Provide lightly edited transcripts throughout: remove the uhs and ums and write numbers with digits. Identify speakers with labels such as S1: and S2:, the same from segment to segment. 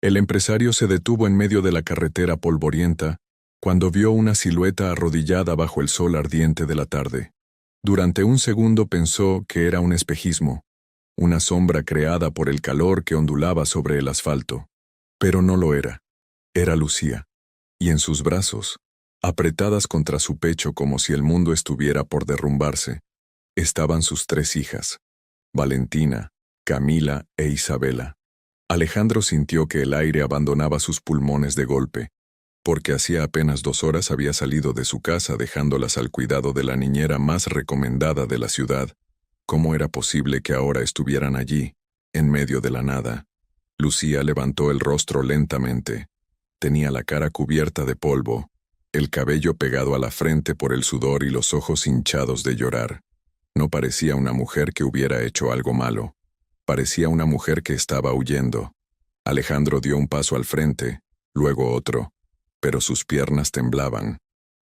S1: El empresario se detuvo en medio de la carretera polvorienta cuando vio una silueta arrodillada bajo el sol ardiente de la tarde. Durante un segundo pensó que era un espejismo, una sombra creada por el calor que ondulaba sobre el asfalto. Pero no lo era. Era Lucía. Y en sus brazos, apretadas contra su pecho como si el mundo estuviera por derrumbarse, estaban sus tres hijas, Valentina, Camila e Isabela. Alejandro sintió que el aire abandonaba sus pulmones de golpe, porque hacía apenas 2 horas había salido de su casa dejándolas al cuidado de la niñera más recomendada de la ciudad. ¿Cómo era posible que ahora estuvieran allí, en medio de la nada? Lucía levantó el rostro lentamente. Tenía la cara cubierta de polvo, el cabello pegado a la frente por el sudor y los ojos hinchados de llorar. No parecía una mujer que hubiera hecho algo malo. Parecía una mujer que estaba huyendo. Alejandro dio un paso al frente, luego otro, pero sus piernas temblaban.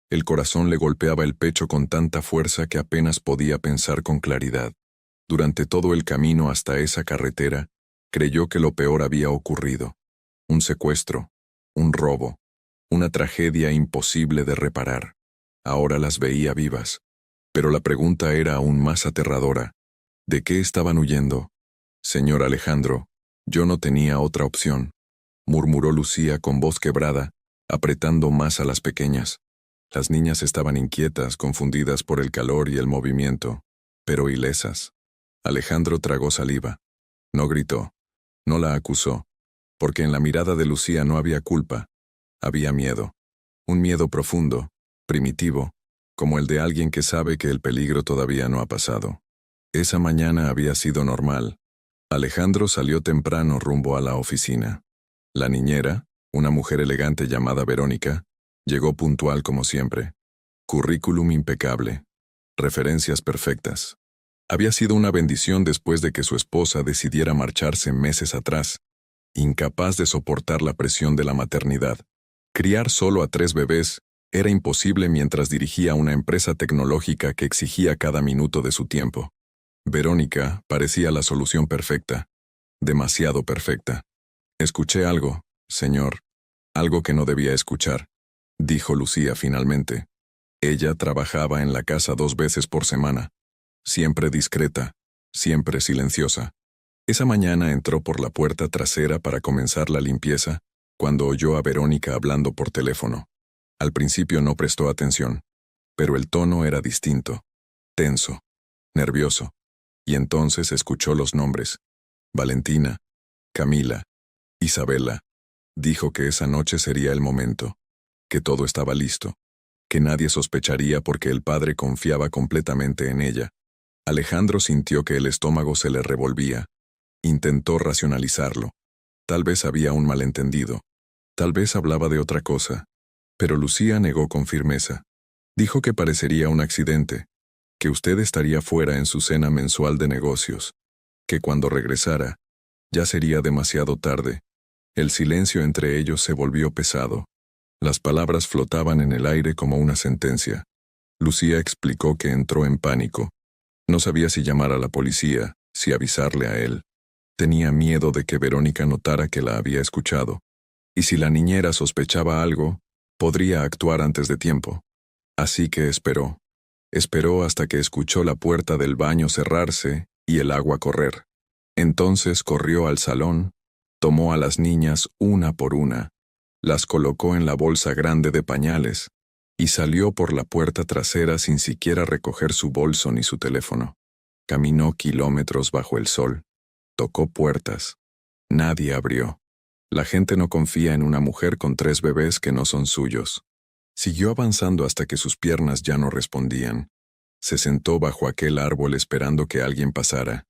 S1: El corazón le golpeaba el pecho con tanta fuerza que apenas podía pensar con claridad. Durante todo el camino hasta esa carretera, creyó que lo peor había ocurrido. Un secuestro, un robo, una tragedia imposible de reparar. Ahora las veía vivas. Pero la pregunta era aún más aterradora. ¿De qué estaban huyendo? Señor Alejandro, yo no tenía otra opción, murmuró Lucía con voz quebrada, apretando más a las pequeñas. Las niñas estaban inquietas, confundidas por el calor y el movimiento, pero ilesas. Alejandro tragó saliva. No gritó, no la acusó, porque en la mirada de Lucía no había culpa, había miedo. Un miedo profundo, primitivo, como el de alguien que sabe que el peligro todavía no ha pasado. Esa mañana había sido normal. Alejandro salió temprano rumbo a la oficina. La niñera, una mujer elegante llamada Verónica, llegó puntual como siempre. Currículum impecable. Referencias perfectas. Había sido una bendición después de que su esposa decidiera marcharse meses atrás, incapaz de soportar la presión de la maternidad. Criar solo a 3 bebés era imposible mientras dirigía una empresa tecnológica que exigía cada minuto de su tiempo. Verónica parecía la solución perfecta, demasiado perfecta. Escuché algo, señor, algo que no debía escuchar, dijo Lucía finalmente. Ella trabajaba en la casa 2 veces por semana, siempre discreta, siempre silenciosa. Esa mañana entró por la puerta trasera para comenzar la limpieza, cuando oyó a Verónica hablando por teléfono. Al principio no prestó atención, pero el tono era distinto, tenso, nervioso. Y entonces escuchó los nombres. Valentina, Camila, Isabela. Dijo que esa noche sería el momento, que todo estaba listo, que nadie sospecharía porque el padre confiaba completamente en ella. Alejandro sintió que el estómago se le revolvía. Intentó racionalizarlo. Tal vez había un malentendido. Tal vez hablaba de otra cosa. Pero Lucía negó con firmeza. Dijo que parecería un accidente, que usted estaría fuera en su cena mensual de negocios, que cuando regresara, ya sería demasiado tarde. El silencio entre ellos se volvió pesado. Las palabras flotaban en el aire como una sentencia. Lucía explicó que entró en pánico. No sabía si llamar a la policía, si avisarle a él. Tenía miedo de que Verónica notara que la había escuchado. Y si la niñera sospechaba algo, podría actuar antes de tiempo. Así que esperó. Esperó hasta que escuchó la puerta del baño cerrarse y el agua correr. Entonces corrió al salón, tomó a las niñas una por una, las colocó en la bolsa grande de pañales y salió por la puerta trasera sin siquiera recoger su bolso ni su teléfono. Caminó kilómetros bajo el sol. Tocó puertas. Nadie abrió. La gente no confía en una mujer con 3 bebés que no son suyos. Siguió avanzando hasta que sus piernas ya no respondían. Se sentó bajo aquel árbol esperando que alguien pasara,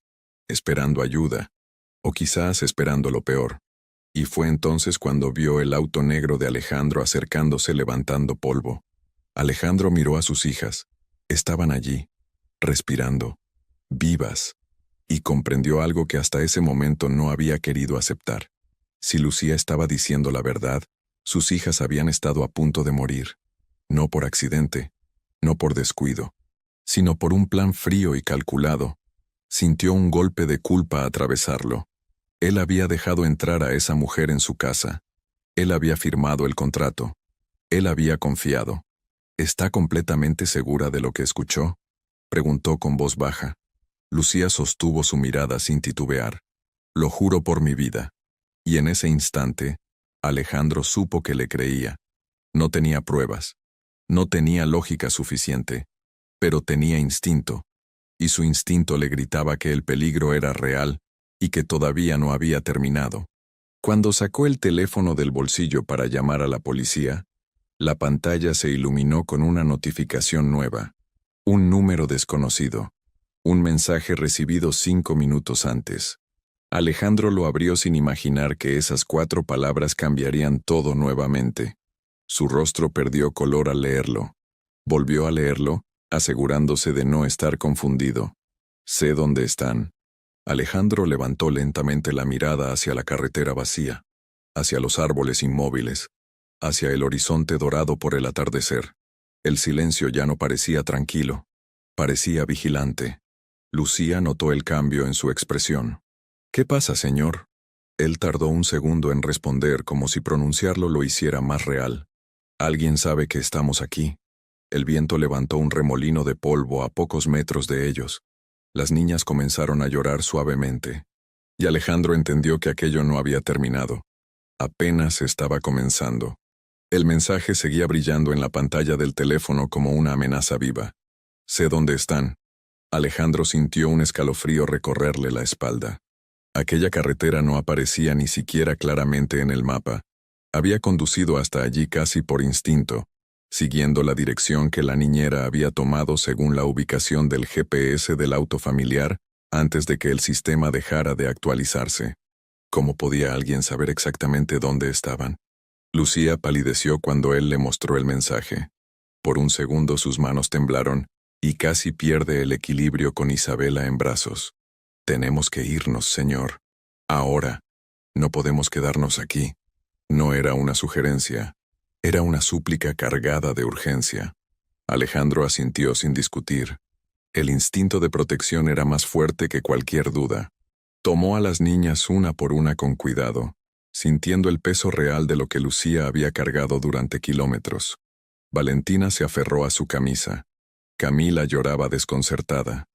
S1: esperando ayuda, o quizás esperando lo peor. Y fue entonces cuando vio el auto negro de Alejandro acercándose levantando polvo. Alejandro miró a sus hijas. Estaban allí, respirando, vivas, y comprendió algo que hasta ese momento no había querido aceptar. Si Lucía estaba diciendo la verdad, sus hijas habían estado a punto de morir, no por accidente, no por descuido, sino por un plan frío y calculado. Sintió un golpe de culpa atravesarlo. Él había dejado entrar a esa mujer en su casa. Él había firmado el contrato. Él había confiado. ¿Está completamente segura de lo que escuchó?, preguntó con voz baja. Lucía sostuvo su mirada sin titubear. Lo juro por mi vida. Y en ese instante, Alejandro supo que le creía. No tenía pruebas. No tenía lógica suficiente. Pero tenía instinto. Y su instinto le gritaba que el peligro era real y que todavía no había terminado. Cuando sacó el teléfono del bolsillo para llamar a la policía, la pantalla se iluminó con una notificación nueva. Un número desconocido. Un mensaje recibido 5 minutos antes. Alejandro lo abrió sin imaginar que esas 4 palabras cambiarían todo nuevamente. Su rostro perdió color al leerlo. Volvió a leerlo, asegurándose de no estar confundido. Sé dónde están. Alejandro levantó lentamente la mirada hacia la carretera vacía, hacia los árboles inmóviles, hacia el horizonte dorado por el atardecer. El silencio ya no parecía tranquilo, parecía vigilante. Lucía notó el cambio en su expresión. «¿Qué pasa, señor?». Él tardó un segundo en responder como si pronunciarlo lo hiciera más real. «Alguien sabe que estamos aquí». El viento levantó un remolino de polvo a pocos metros de ellos. Las niñas comenzaron a llorar suavemente. Y Alejandro entendió que aquello no había terminado. Apenas estaba comenzando. El mensaje seguía brillando en la pantalla del teléfono como una amenaza viva. «Sé dónde están». Alejandro sintió un escalofrío recorrerle la espalda. Aquella carretera no aparecía ni siquiera claramente en el mapa. Había conducido hasta allí casi por instinto, siguiendo la dirección que la niñera había tomado según la ubicación del GPS del auto familiar antes de que el sistema dejara de actualizarse. ¿Cómo podía alguien saber exactamente dónde estaban? Lucía palideció cuando él le mostró el mensaje. Por un segundo sus manos temblaron y casi pierde el equilibrio con Isabela en brazos. «Tenemos que irnos, señor. Ahora. No podemos quedarnos aquí». No era una sugerencia. Era una súplica cargada de urgencia. Alejandro asintió sin discutir. El instinto de protección era más fuerte que cualquier duda. Tomó a las niñas una por una con cuidado, sintiendo el peso real de lo que Lucía había cargado durante kilómetros. Valentina se aferró a su camisa. Camila lloraba desconcertada.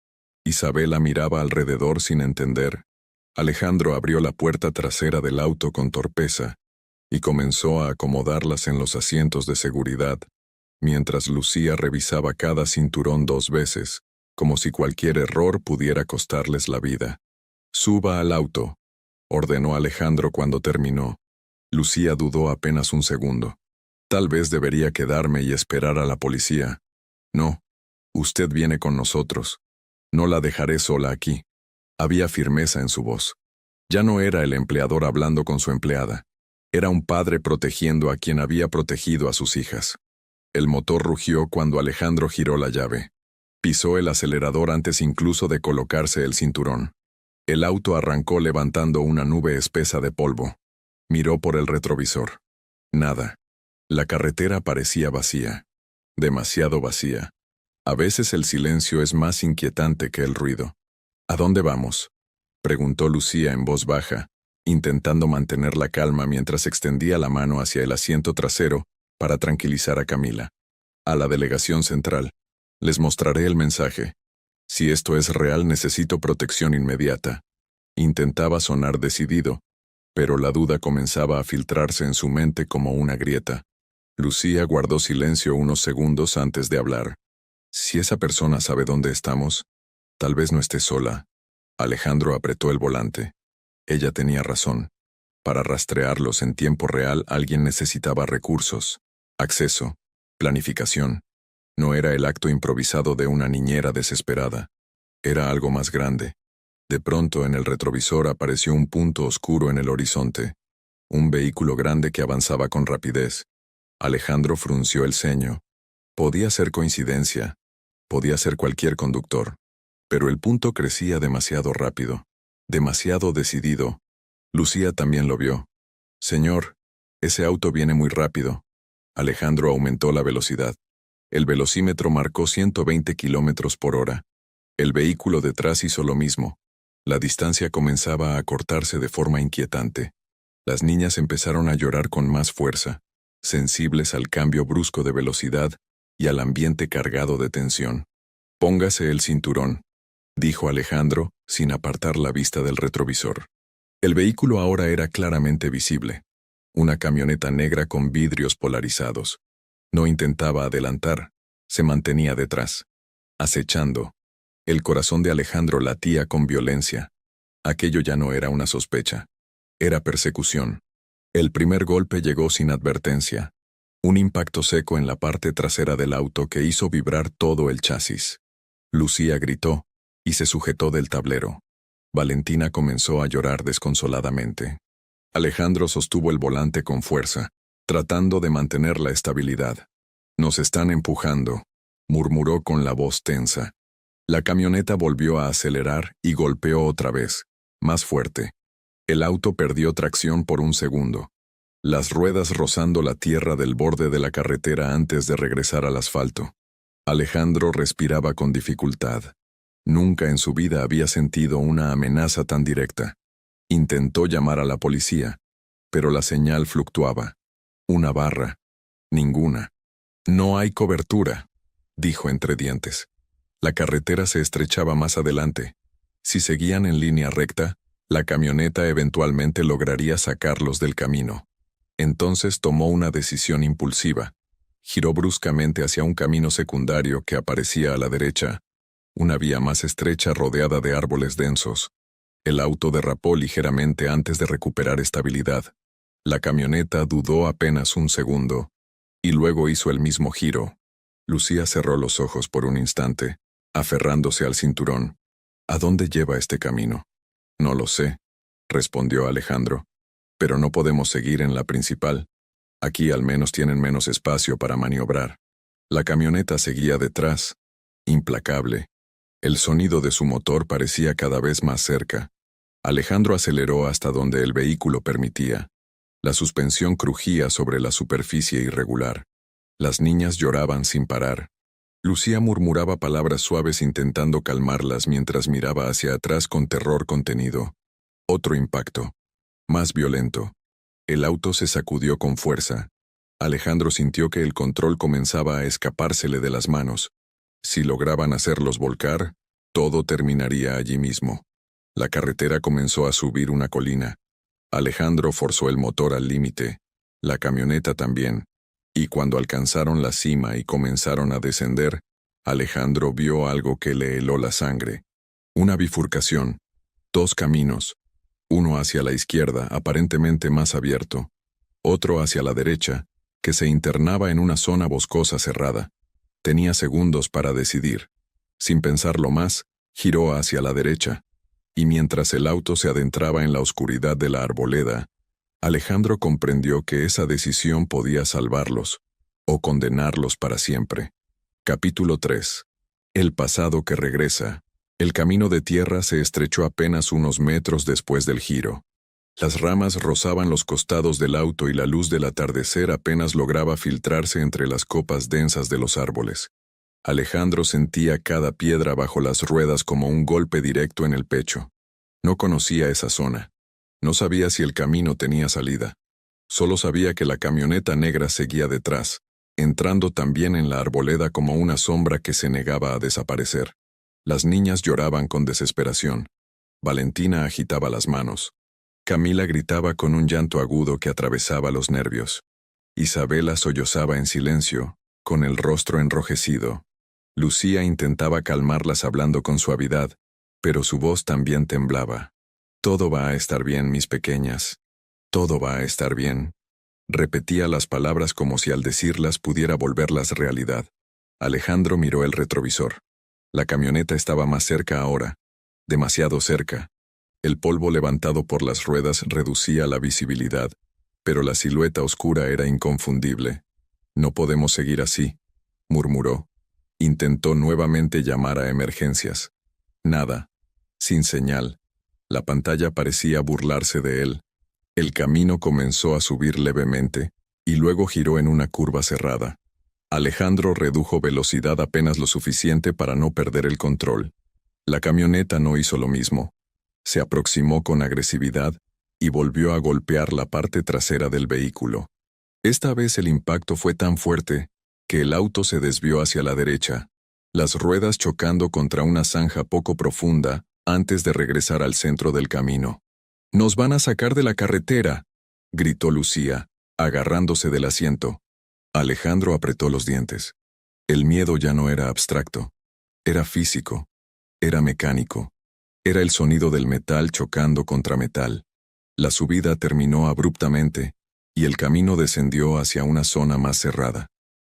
S1: Isabela miraba alrededor sin entender. Alejandro abrió la puerta trasera del auto con torpeza y comenzó a acomodarlas en los asientos de seguridad, mientras Lucía revisaba cada cinturón 2 veces, como si cualquier error pudiera costarles la vida. «Suba al auto», ordenó Alejandro cuando terminó. Lucía dudó apenas un segundo. «Tal vez debería quedarme y esperar a la policía». «No. Usted viene con nosotros. No la dejaré sola aquí». Había firmeza en su voz. Ya no era el empleador hablando con su empleada. Era un padre protegiendo a quien había protegido a sus hijas. El motor rugió cuando Alejandro giró la llave. Pisó el acelerador antes incluso de colocarse el cinturón. El auto arrancó levantando una nube espesa de polvo. Miró por el retrovisor. Nada. La carretera parecía vacía. Demasiado vacía. A veces el silencio es más inquietante que el ruido. «¿A dónde vamos?», preguntó Lucía en voz baja, intentando mantener la calma mientras extendía la mano hacia el asiento trasero para tranquilizar a Camila. «A la delegación central. Les mostraré el mensaje. Si esto es real, necesito protección inmediata». Intentaba sonar decidido, pero la duda comenzaba a filtrarse en su mente como una grieta. Lucía guardó silencio unos segundos antes de hablar. «Si esa persona sabe dónde estamos, tal vez no esté sola». Alejandro apretó el volante. Ella tenía razón. Para rastrearlos en tiempo real alguien necesitaba recursos, acceso, planificación. No era el acto improvisado de una niñera desesperada. Era algo más grande. De pronto en el retrovisor apareció un punto oscuro en el horizonte. Un vehículo grande que avanzaba con rapidez. Alejandro frunció el ceño. Podía ser coincidencia. Podía ser cualquier conductor. Pero el punto crecía demasiado rápido. Demasiado decidido. Lucía también lo vio. «Señor, ese auto viene muy rápido». Alejandro aumentó la velocidad. El velocímetro marcó 120 kilómetros por hora. El vehículo detrás hizo lo mismo. La distancia comenzaba a acortarse de forma inquietante. Las niñas empezaron a llorar con más fuerza, sensibles al cambio brusco de velocidad y al ambiente cargado de tensión. «Póngase el cinturón», dijo Alejandro, sin apartar la vista del retrovisor. El vehículo ahora era claramente visible. Una camioneta negra con vidrios polarizados. No intentaba adelantar, se mantenía detrás, acechando. El corazón de Alejandro latía con violencia. Aquello ya no era una sospecha. Era persecución. El primer golpe llegó sin advertencia. Un impacto seco en la parte trasera del auto que hizo vibrar todo el chasis. Lucía gritó y se sujetó del tablero. Valentina comenzó a llorar desconsoladamente. Alejandro sostuvo el volante con fuerza, tratando de mantener la estabilidad. «Nos están empujando», murmuró con la voz tensa. La camioneta volvió a acelerar y golpeó otra vez, más fuerte. El auto perdió tracción por un segundo. Las ruedas rozando la tierra del borde de la carretera antes de regresar al asfalto. Alejandro respiraba con dificultad. Nunca en su vida había sentido una amenaza tan directa. Intentó llamar a la policía, pero la señal fluctuaba. Una barra. Ninguna. «No hay cobertura», dijo entre dientes. La carretera se estrechaba más adelante. Si seguían en línea recta, la camioneta eventualmente lograría sacarlos del camino. Entonces tomó una decisión impulsiva. Giró bruscamente hacia un camino secundario que aparecía a la derecha, una vía más estrecha rodeada de árboles densos. El auto derrapó ligeramente antes de recuperar estabilidad. La camioneta dudó apenas un segundo, y luego hizo el mismo giro. Lucía cerró los ojos por un instante, aferrándose al cinturón. «¿A dónde lleva este camino?» «No lo sé», respondió Alejandro. «Pero no podemos seguir en la principal. Aquí al menos tienen menos espacio para maniobrar». La camioneta seguía detrás, implacable. El sonido de su motor parecía cada vez más cerca. Alejandro aceleró hasta donde el vehículo permitía. La suspensión crujía sobre la superficie irregular. Las niñas lloraban sin parar. Lucía murmuraba palabras suaves intentando calmarlas mientras miraba hacia atrás con terror contenido. Otro impacto. Más violento. El auto se sacudió con fuerza. Alejandro sintió que el control comenzaba a escapársele de las manos. Si lograban hacerlos volcar, todo terminaría allí mismo. La carretera comenzó a subir una colina. Alejandro forzó el motor al límite. La camioneta también. Y cuando alcanzaron la cima y comenzaron a descender, Alejandro vio algo que le heló la sangre. Una bifurcación. Dos caminos. Uno hacia la izquierda, aparentemente más abierto. Otro hacia la derecha, que se internaba en una zona boscosa cerrada. Tenía segundos para decidir. Sin pensarlo más, giró hacia la derecha. Y mientras el auto se adentraba en la oscuridad de la arboleda, Alejandro comprendió que esa decisión podía salvarlos, o condenarlos para siempre. Capítulo 3. El pasado que regresa. El camino de tierra se estrechó apenas unos metros después del giro. Las ramas rozaban los costados del auto y la luz del atardecer apenas lograba filtrarse entre las copas densas de los árboles. Alejandro sentía cada piedra bajo las ruedas como un golpe directo en el pecho. No conocía esa zona. No sabía si el camino tenía salida. Solo sabía que la camioneta negra seguía detrás, entrando también en la arboleda como una sombra que se negaba a desaparecer. Las niñas lloraban con desesperación. Valentina agitaba las manos. Camila gritaba con un llanto agudo que atravesaba los nervios. Isabela sollozaba en silencio, con el rostro enrojecido. Lucía intentaba calmarlas hablando con suavidad, pero su voz también temblaba. «Todo va a estar bien, mis pequeñas. Todo va a estar bien». Repetía las palabras como si al decirlas pudiera volverlas realidad. Alejandro miró el retrovisor. La camioneta estaba más cerca ahora, demasiado cerca. El polvo levantado por las ruedas reducía la visibilidad, pero la silueta oscura era inconfundible. «No podemos seguir así», murmuró. Intentó nuevamente llamar a emergencias. Nada. Sin señal. La pantalla parecía burlarse de él. El camino comenzó a subir levemente, y luego giró en una curva cerrada. Alejandro redujo velocidad apenas lo suficiente para no perder el control. La camioneta no hizo lo mismo. Se aproximó con agresividad y volvió a golpear la parte trasera del vehículo. Esta vez el impacto fue tan fuerte que el auto se desvió hacia la derecha, las ruedas chocando contra una zanja poco profunda antes de regresar al centro del camino. «¡Nos van a sacar de la carretera!», gritó Lucía, agarrándose del asiento. Alejandro apretó los dientes. El miedo ya no era abstracto. Era físico. Era mecánico. Era el sonido del metal chocando contra metal. La subida terminó abruptamente y el camino descendió hacia una zona más cerrada.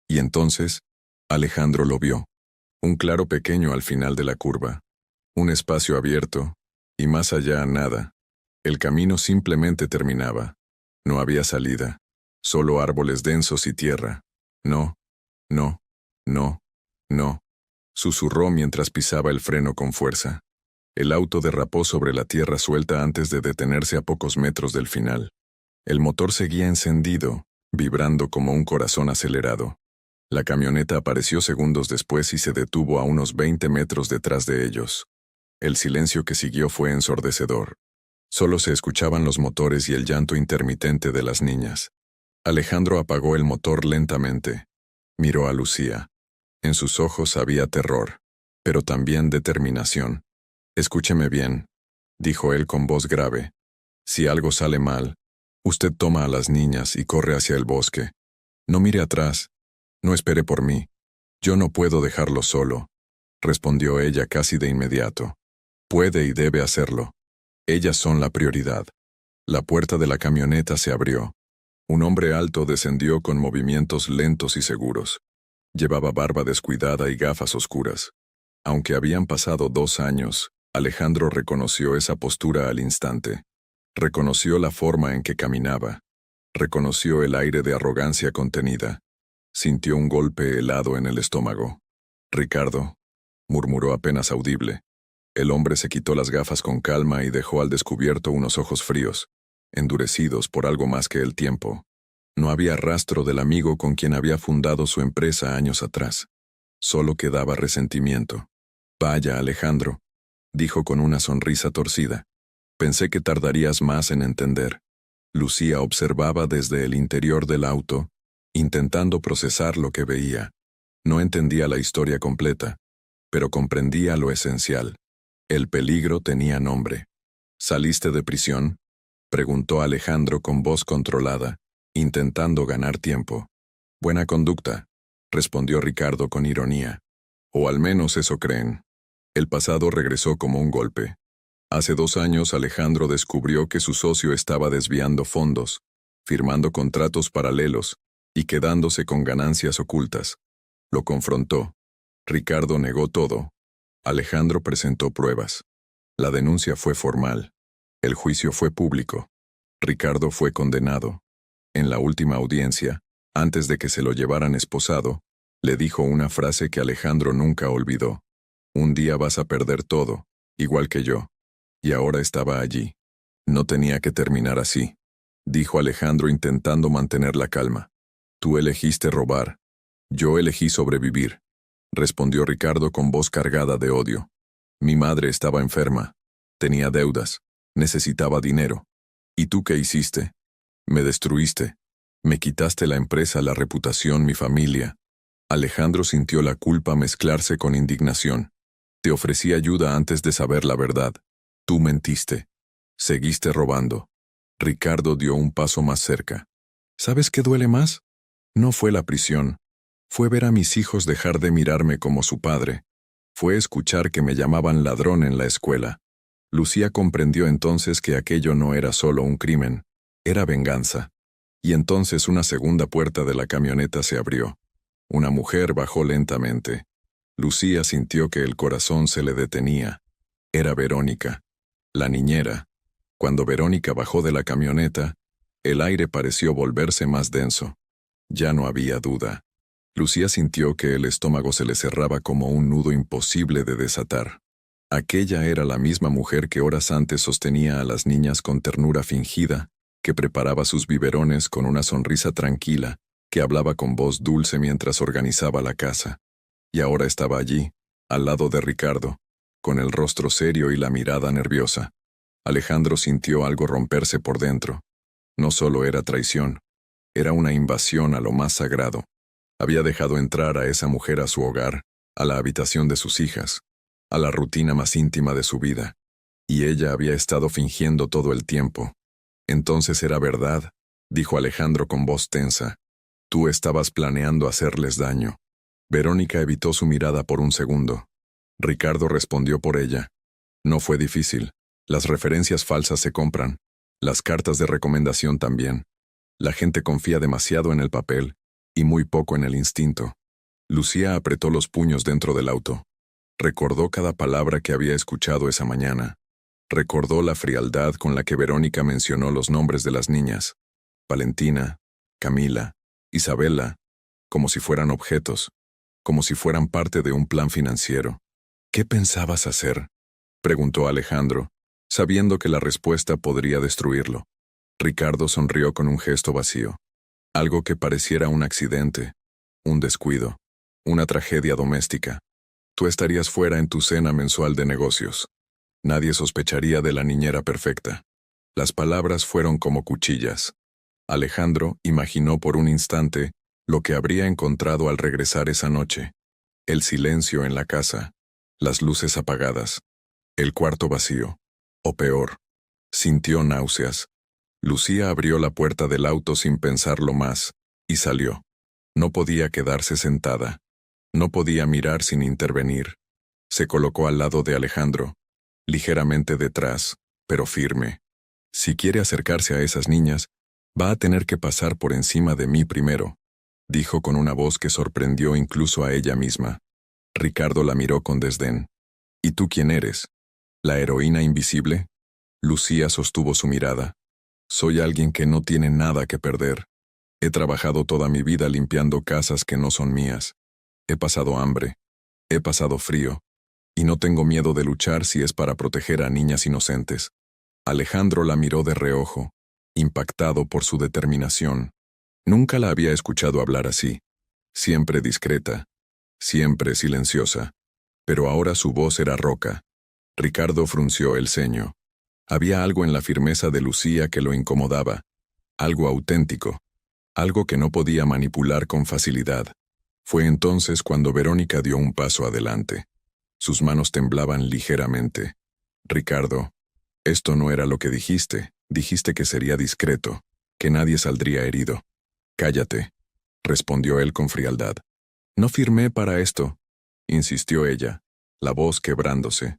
S1: Y entonces, Alejandro lo vio. Un claro pequeño al final de la curva. Un espacio abierto, y más allá nada. El camino simplemente terminaba. No había salida. Solo árboles densos y tierra. «No, no, no, no», susurró mientras pisaba el freno con fuerza. El auto derrapó sobre la tierra suelta antes de detenerse a pocos metros del final. El motor seguía encendido, vibrando como un corazón acelerado. La camioneta apareció segundos después y se detuvo a unos 20 metros detrás de ellos. El silencio que siguió fue ensordecedor. Solo se escuchaban los motores y el llanto intermitente de las niñas. Alejandro apagó el motor lentamente. Miró a Lucía. En sus ojos había terror, pero también determinación. «Escúcheme bien», dijo él con voz grave. «Si algo sale mal, usted toma a las niñas y corre hacia el bosque. No mire atrás. No espere por mí. Yo no puedo dejarlo solo», respondió ella casi de inmediato. «Puede y debe hacerlo. Ellas son la prioridad». La puerta de la camioneta se abrió. Un hombre alto descendió con movimientos lentos y seguros. Llevaba barba descuidada y gafas oscuras. Aunque habían pasado 2 años, Alejandro reconoció esa postura al instante. Reconoció la forma en que caminaba. Reconoció el aire de arrogancia contenida. Sintió un golpe helado en el estómago. «Ricardo», murmuró apenas audible. El hombre se quitó las gafas con calma y dejó al descubierto unos ojos fríos, endurecidos por algo más que el tiempo. No había rastro del amigo con quien había fundado su empresa años atrás. Solo quedaba resentimiento. «Vaya, Alejandro», dijo con una sonrisa torcida. «Pensé que tardarías más en entender». Lucía observaba desde el interior del auto, intentando procesar lo que veía. No entendía la historia completa, pero comprendía lo esencial. El peligro tenía nombre. «¿Saliste de prisión?», preguntó Alejandro con voz controlada, intentando ganar tiempo. «Buena conducta», respondió Ricardo con ironía. «O al menos eso creen». El pasado regresó como un golpe. Hace 2 años Alejandro descubrió que su socio estaba desviando fondos, firmando contratos paralelos y quedándose con ganancias ocultas. Lo confrontó. Ricardo negó todo. Alejandro presentó pruebas. La denuncia fue formal. El juicio fue público. Ricardo fue condenado. En la última audiencia, antes de que se lo llevaran esposado, le dijo una frase que Alejandro nunca olvidó. «Un día vas a perder todo, igual que yo». Y ahora estaba allí. «No tenía que terminar así», dijo Alejandro intentando mantener la calma. «Tú elegiste robar. Yo elegí sobrevivir», respondió Ricardo con voz cargada de odio. «Mi madre estaba enferma. Tenía deudas. Necesitaba dinero. ¿Y tú qué hiciste? Me destruiste. Me quitaste la empresa, la reputación, mi familia». Alejandro sintió la culpa mezclarse con indignación. «Te ofrecí ayuda antes de saber la verdad. Tú mentiste. Seguiste robando». Ricardo dio un paso más cerca. «¿Sabes qué duele más? No fue la prisión. Fue ver a mis hijos dejar de mirarme como su padre. Fue escuchar que me llamaban ladrón en la escuela». Lucía comprendió entonces que aquello no era solo un crimen, era venganza. Y entonces una segunda puerta de la camioneta se abrió. Una mujer bajó lentamente. Lucía sintió que el corazón se le detenía. Era Verónica, la niñera. Cuando Verónica bajó de la camioneta, el aire pareció volverse más denso. Ya no había duda. Lucía sintió que el estómago se le cerraba como un nudo imposible de desatar. Aquella era la misma mujer que horas antes sostenía a las niñas con ternura fingida, que preparaba sus biberones con una sonrisa tranquila, que hablaba con voz dulce mientras organizaba la casa. Y ahora estaba allí, al lado de Ricardo, con el rostro serio y la mirada nerviosa. Alejandro sintió algo romperse por dentro. No solo era traición, era una invasión a lo más sagrado. Había dejado entrar a esa mujer a su hogar, a la habitación de sus hijas, a la rutina más íntima de su vida. Y ella había estado fingiendo todo el tiempo. Entonces era verdad, dijo Alejandro con voz tensa. Tú estabas planeando hacerles daño. Verónica evitó su mirada por un segundo. Ricardo respondió por ella. No fue difícil. Las referencias falsas se compran. Las cartas de recomendación también. La gente confía demasiado en el papel y muy poco en el instinto. Lucía apretó los puños dentro del auto. Recordó cada palabra que había escuchado esa mañana. Recordó la frialdad con la que Verónica mencionó los nombres de las niñas. Valentina, Camila, Isabela, como si fueran objetos, como si fueran parte de un plan financiero. ¿Qué pensabas hacer?, preguntó Alejandro, sabiendo que la respuesta podría destruirlo. Ricardo sonrió con un gesto vacío. Algo que pareciera un accidente, un descuido, una tragedia doméstica. Tú estarías fuera en tu cena mensual de negocios. Nadie sospecharía de la niñera perfecta. Las palabras fueron como cuchillas. Alejandro imaginó por un instante lo que habría encontrado al regresar esa noche. El silencio en la casa, las luces apagadas, el cuarto vacío. O peor, sintió náuseas. Lucía abrió la puerta del auto sin pensarlo más, y salió. No podía quedarse sentada. No podía mirar sin intervenir. Se colocó al lado de Alejandro, ligeramente detrás, pero firme. Si quiere acercarse a esas niñas, va a tener que pasar por encima de mí primero, dijo con una voz que sorprendió incluso a ella misma. Ricardo la miró con desdén. ¿Y tú quién eres? ¿La heroína invisible? Lucía sostuvo su mirada. Soy alguien que no tiene nada que perder. He trabajado toda mi vida limpiando casas que no son mías. He pasado hambre. He pasado frío. Y no tengo miedo de luchar si es para proteger a niñas inocentes. Alejandro la miró de reojo, impactado por su determinación. Nunca la había escuchado hablar así. Siempre discreta, siempre silenciosa. Pero ahora su voz era roca. Ricardo frunció el ceño. Había algo en la firmeza de Lucía que lo incomodaba. Algo auténtico. Algo que no podía manipular con facilidad. Fue entonces cuando Verónica dio un paso adelante. Sus manos temblaban ligeramente. Ricardo, esto no era lo que dijiste. Dijiste que sería discreto, que nadie saldría herido. Cállate, respondió él con frialdad. No firmé para esto, insistió ella, la voz quebrándose.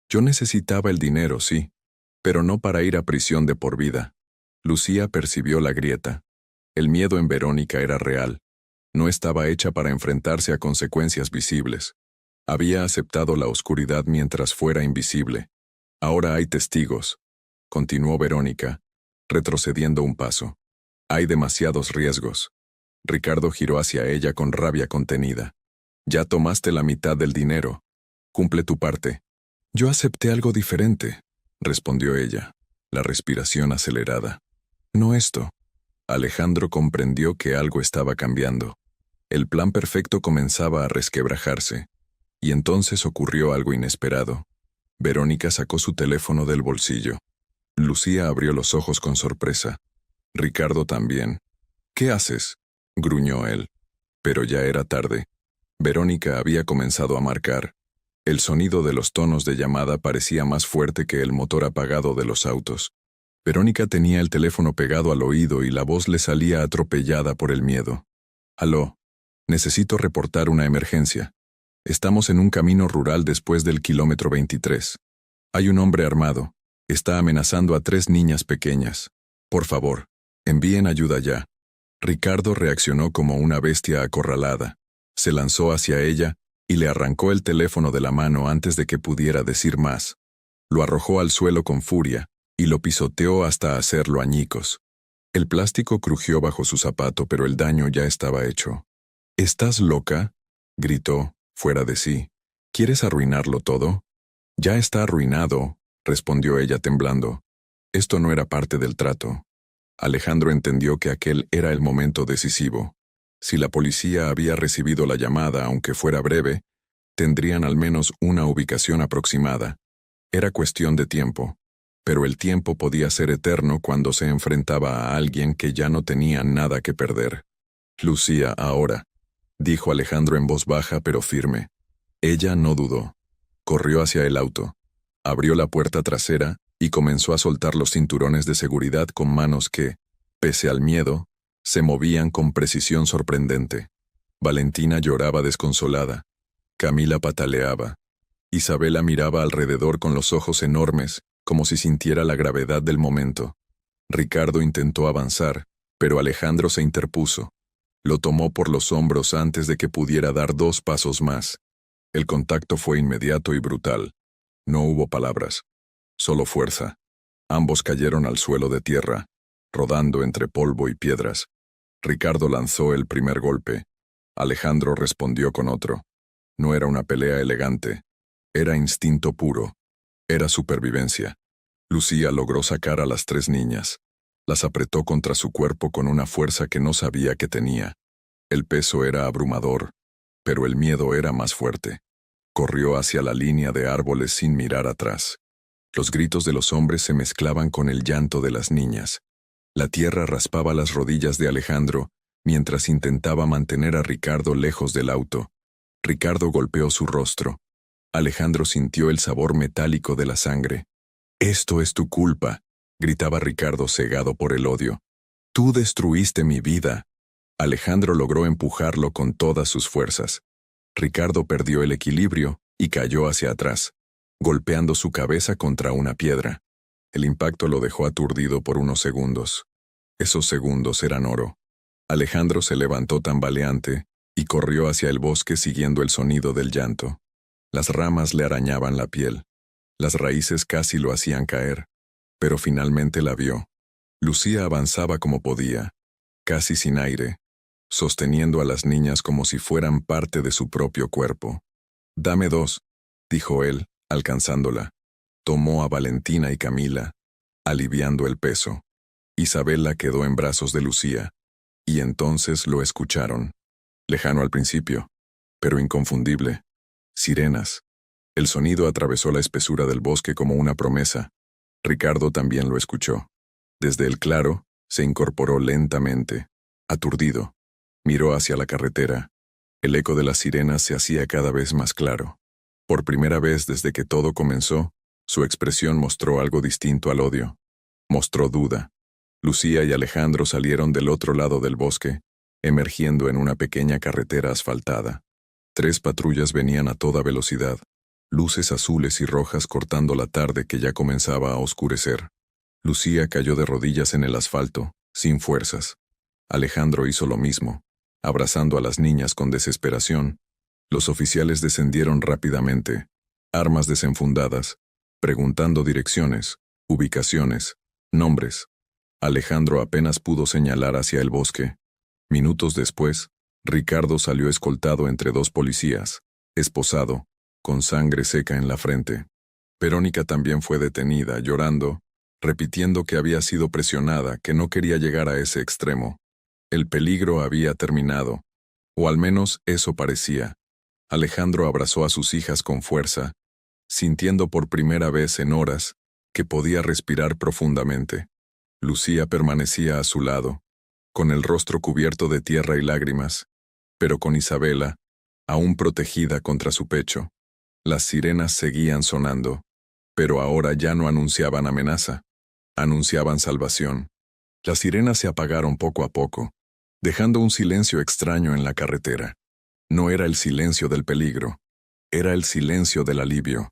S1: Yo necesitaba el dinero, sí, pero no para ir a prisión de por vida. Lucía percibió la grieta. El miedo en Verónica era real. No estaba hecha para enfrentarse a consecuencias visibles. Había aceptado la oscuridad mientras fuera invisible. Ahora hay testigos, continuó Verónica, retrocediendo un paso. Hay demasiados riesgos. Ricardo giró hacia ella con rabia contenida. Ya tomaste la mitad del dinero. Cumple tu parte. Yo acepté algo diferente, respondió ella, la respiración acelerada. No esto. Alejandro comprendió que algo estaba cambiando. El plan perfecto comenzaba a resquebrajarse. Y entonces ocurrió algo inesperado. Verónica sacó su teléfono del bolsillo. Lucía abrió los ojos con sorpresa. Ricardo también. ¿Qué haces?, gruñó él. Pero ya era tarde. Verónica había comenzado a marcar. El sonido de los tonos de llamada parecía más fuerte que el motor apagado de los autos. Verónica tenía el teléfono pegado al oído y la voz le salía atropellada por el miedo. «Aló, necesito reportar una emergencia. Estamos en un camino rural después del kilómetro 23. Hay un hombre armado. Está amenazando a 3 niñas pequeñas. Por favor, envíen ayuda ya». Ricardo reaccionó como una bestia acorralada. Se lanzó hacia ella y le arrancó el teléfono de la mano antes de que pudiera decir más. Lo arrojó al suelo con furia y lo pisoteó hasta hacerlo añicos. El plástico crujió bajo su zapato, pero el daño ya estaba hecho. «¿Estás loca?», gritó, fuera de sí. «¿Quieres arruinarlo todo?». «Ya está arruinado», respondió ella temblando. Esto no era parte del trato. Alejandro entendió que aquel era el momento decisivo. Si la policía había recibido la llamada, aunque fuera breve, tendrían al menos una ubicación aproximada. Era cuestión de tiempo. pero el tiempo podía ser eterno cuando se enfrentaba a alguien que ya no tenía nada que perder. Lucía, ahora, dijo Alejandro en voz baja pero firme. Ella no dudó. Corrió hacia el auto, abrió la puerta trasera y comenzó a soltar los cinturones de seguridad con manos que, pese al miedo, se movían con precisión sorprendente. Valentina lloraba desconsolada. Camila pataleaba. Isabela miraba alrededor con los ojos enormes, como si sintiera la gravedad del momento. Ricardo intentó avanzar, pero Alejandro se interpuso. Lo tomó por los hombros antes de que pudiera dar 2 pasos más. El contacto fue inmediato y brutal. No hubo palabras, solo fuerza. Ambos cayeron al suelo de tierra, rodando entre polvo y piedras. Ricardo lanzó el primer golpe. Alejandro respondió con otro. No era una pelea elegante. Era instinto puro. Era supervivencia. Lucía logró sacar a las 3 niñas. Las apretó contra su cuerpo con una fuerza que no sabía que tenía. El peso era abrumador, pero el miedo era más fuerte. Corrió hacia la línea de árboles sin mirar atrás. Los gritos de los hombres se mezclaban con el llanto de las niñas. La tierra raspaba las rodillas de Alejandro mientras intentaba mantener a Ricardo lejos del auto. Ricardo golpeó su rostro. Alejandro sintió el sabor metálico de la sangre. «Esto es tu culpa», gritaba Ricardo cegado por el odio. «Tú destruiste mi vida». Alejandro logró empujarlo con todas sus fuerzas. Ricardo perdió el equilibrio y cayó hacia atrás, golpeando su cabeza contra una piedra. El impacto lo dejó aturdido por unos segundos. Esos segundos eran oro. Alejandro se levantó tambaleante y corrió hacia el bosque siguiendo el sonido del llanto. Las ramas le arañaban la piel. Las raíces casi lo hacían caer, pero finalmente la vio. Lucía avanzaba como podía, casi sin aire, sosteniendo a las niñas como si fueran parte de su propio cuerpo. «Dame 2», dijo él, alcanzándola. Tomó a Valentina y Camila, aliviando el peso. Isabela quedó en brazos de Lucía, y entonces lo escucharon. Lejano al principio, pero inconfundible. Sirenas. El sonido atravesó la espesura del bosque como una promesa. Ricardo también lo escuchó. Desde el claro, se incorporó lentamente, aturdido. Miró hacia la carretera. El eco de las sirenas se hacía cada vez más claro. Por primera vez desde que todo comenzó, su expresión mostró algo distinto al odio. Mostró duda. Lucía y Alejandro salieron del otro lado del bosque, emergiendo en una pequeña carretera asfaltada. 3 patrullas venían a toda velocidad, luces azules y rojas cortando la tarde que ya comenzaba a oscurecer. Lucía cayó de rodillas en el asfalto, sin fuerzas. Alejandro hizo lo mismo, abrazando a las niñas con desesperación. Los oficiales descendieron rápidamente, armas desenfundadas, preguntando direcciones, ubicaciones, nombres. Alejandro apenas pudo señalar hacia el bosque. Minutos después, Ricardo salió escoltado entre 2 policías, esposado, con sangre seca en la frente. Verónica también fue detenida, llorando, repitiendo que había sido presionada, que no quería llegar a ese extremo. El peligro había terminado, o al menos eso parecía. Alejandro abrazó a sus hijas con fuerza, sintiendo por primera vez en horas que podía respirar profundamente. Lucía permanecía a su lado, con el rostro cubierto de tierra y lágrimas, pero con Isabela, aún protegida contra su pecho. Las sirenas seguían sonando, pero ahora ya no anunciaban amenaza, anunciaban salvación. Las sirenas se apagaron poco a poco, dejando un silencio extraño en la carretera. No era el silencio del peligro, era el silencio del alivio,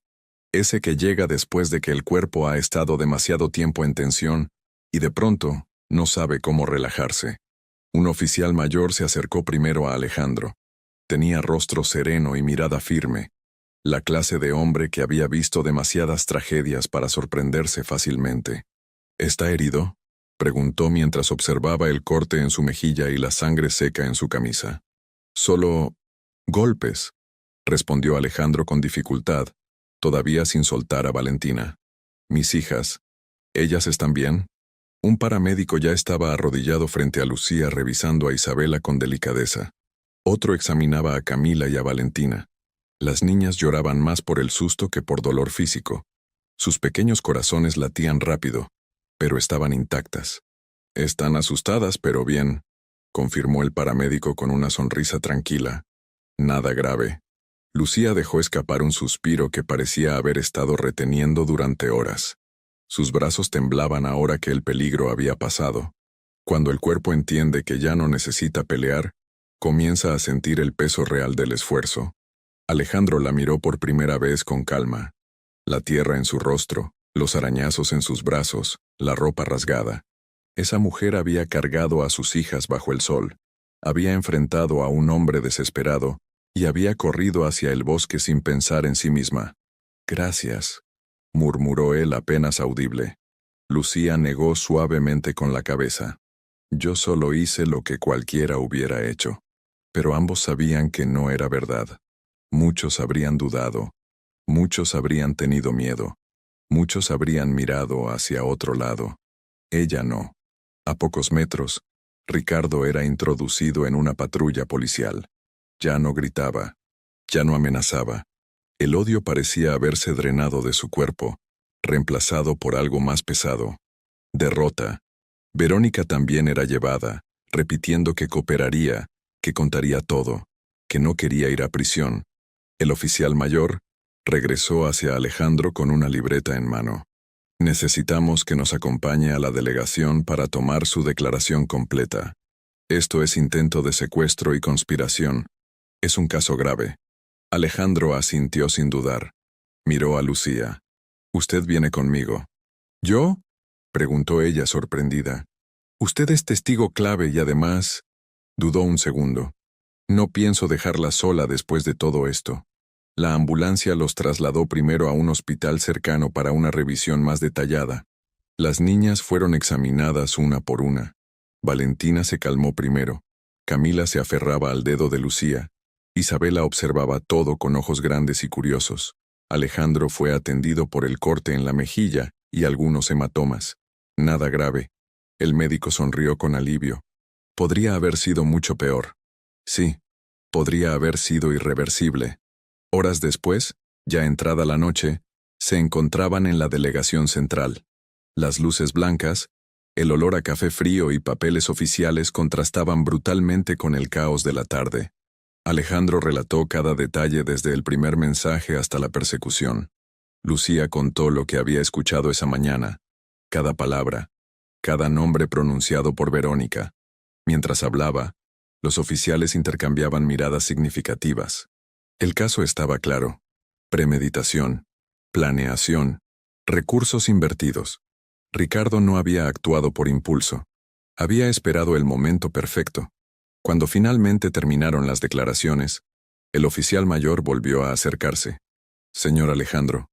S1: ese que llega después de que el cuerpo ha estado demasiado tiempo en tensión y de pronto no sabe cómo relajarse. Un oficial mayor se acercó primero a Alejandro. Tenía rostro sereno y mirada firme, la clase de hombre que había visto demasiadas tragedias para sorprenderse fácilmente. ¿Está herido?, preguntó mientras observaba el corte en su mejilla y la sangre seca en su camisa. «Solo golpes», respondió Alejandro con dificultad, todavía sin soltar a Valentina. «Mis hijas, ¿ellas están bien?». Un paramédico ya estaba arrodillado frente a Lucía revisando a Isabela con delicadeza. Otro examinaba a Camila y a Valentina. Las niñas lloraban más por el susto que por dolor físico. Sus pequeños corazones latían rápido, pero estaban intactas. Están asustadas, pero bien, confirmó el paramédico con una sonrisa tranquila. Nada grave. Lucía dejó escapar un suspiro que parecía haber estado reteniendo durante horas. Sus brazos temblaban ahora que el peligro había pasado. Cuando el cuerpo entiende que ya no necesita pelear, comienza a sentir el peso real del esfuerzo. Alejandro la miró por primera vez con calma. La tierra en su rostro, los arañazos en sus brazos, la ropa rasgada. Esa mujer había cargado a sus hijas bajo el sol. Había enfrentado a un hombre desesperado y había corrido hacia el bosque sin pensar en sí misma. «Gracias», murmuró él apenas audible. Lucía negó suavemente con la cabeza. «Yo solo hice lo que cualquiera hubiera hecho». Pero ambos sabían que no era verdad. Muchos habrían dudado. Muchos habrían tenido miedo. Muchos habrían mirado hacia otro lado. Ella no. A pocos metros, Ricardo era introducido en una patrulla policial. Ya no gritaba. Ya no amenazaba. El odio parecía haberse drenado de su cuerpo, reemplazado por algo más pesado. Derrota. Verónica también era llevada, repitiendo que cooperaría, que contaría todo, que no quería ir a prisión. El oficial mayor regresó hacia Alejandro con una libreta en mano. «Necesitamos que nos acompañe a la delegación para tomar su declaración completa. Esto es intento de secuestro y conspiración. Es un caso grave». Alejandro asintió sin dudar. Miró a Lucía. «Usted viene conmigo». «¿Yo?», preguntó ella sorprendida. «Usted es testigo clave y además…» Dudó un segundo. «No pienso dejarla sola después de todo esto». La ambulancia los trasladó primero a un hospital cercano para una revisión más detallada. Las niñas fueron examinadas una por una. Valentina se calmó primero. Camila se aferraba al dedo de Lucía. Isabela observaba todo con ojos grandes y curiosos. Alejandro fue atendido por el corte en la mejilla y algunos hematomas. Nada grave. El médico sonrió con alivio. Podría haber sido mucho peor. Sí, podría haber sido irreversible. Horas después, ya entrada la noche, se encontraban en la delegación central. Las luces blancas, el olor a café frío y papeles oficiales contrastaban brutalmente con el caos de la tarde. Alejandro relató cada detalle desde el primer mensaje hasta la persecución. Lucía contó lo que había escuchado esa mañana, cada palabra, cada nombre pronunciado por Verónica. Mientras hablaba, los oficiales intercambiaban miradas significativas. El caso estaba claro. Premeditación, planeación, recursos invertidos. Ricardo no había actuado por impulso. Había esperado el momento perfecto. Cuando finalmente terminaron las declaraciones, el oficial mayor volvió a acercarse. «Señor Alejandro,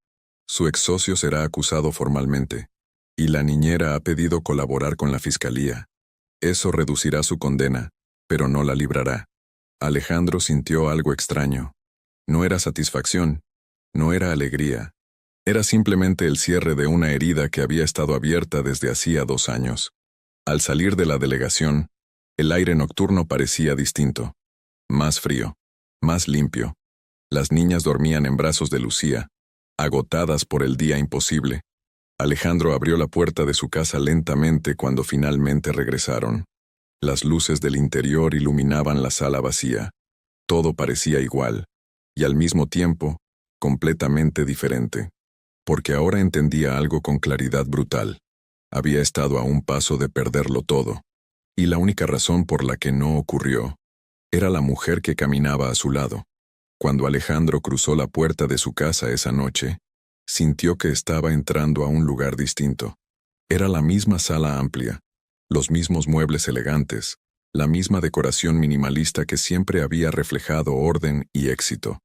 S1: su ex socio será acusado formalmente, y la niñera ha pedido colaborar con la fiscalía. Eso reducirá su condena, pero no la librará». Alejandro sintió algo extraño. No era satisfacción, no era alegría. Era simplemente el cierre de una herida que había estado abierta desde hacía 2 años. Al salir de la delegación, el aire nocturno parecía distinto. Más frío, más limpio. Las niñas dormían en brazos de Lucía, agotadas por el día imposible. Alejandro abrió la puerta de su casa lentamente cuando finalmente regresaron. Las luces del interior iluminaban la sala vacía. Todo parecía igual, y al mismo tiempo, completamente diferente. Porque ahora entendía algo con claridad brutal. Había estado a un paso de perderlo todo. Y la única razón por la que no ocurrió era la mujer que caminaba a su lado. Cuando Alejandro cruzó la puerta de su casa esa noche, sintió que estaba entrando a un lugar distinto. Era la misma sala amplia, los mismos muebles elegantes, la misma decoración minimalista que siempre había reflejado orden y éxito.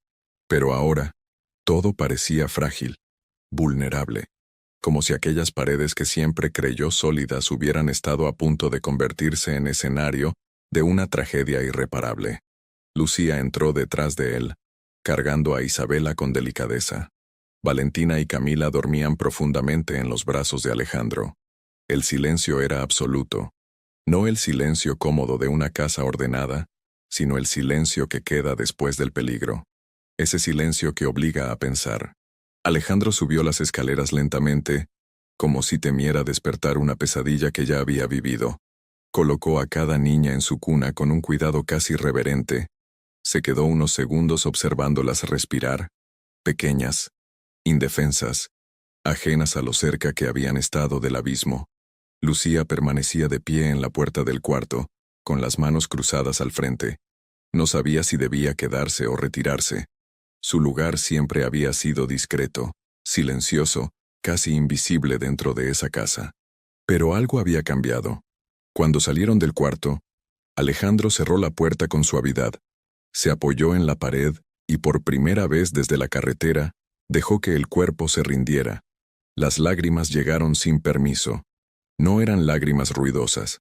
S1: Pero ahora, todo parecía frágil, vulnerable, como si aquellas paredes que siempre creyó sólidas hubieran estado a punto de convertirse en escenario de una tragedia irreparable. Lucía entró detrás de él, cargando a Isabela con delicadeza. Valentina y Camila dormían profundamente en los brazos de Alejandro. El silencio era absoluto. No el silencio cómodo de una casa ordenada, sino el silencio que queda después del peligro. Ese silencio que obliga a pensar. Alejandro subió las escaleras lentamente, como si temiera despertar una pesadilla que ya había vivido. Colocó a cada niña en su cuna con un cuidado casi reverente. Se quedó unos segundos observándolas respirar, pequeñas, indefensas, ajenas a lo cerca que habían estado del abismo. Lucía permanecía de pie en la puerta del cuarto, con las manos cruzadas al frente. No sabía si debía quedarse o retirarse. Su lugar siempre había sido discreto, silencioso, casi invisible dentro de esa casa. Pero algo había cambiado. Cuando salieron del cuarto, Alejandro cerró la puerta con suavidad, se apoyó en la pared y por primera vez desde la carretera, dejó que el cuerpo se rindiera. Las lágrimas llegaron sin permiso. No eran lágrimas ruidosas,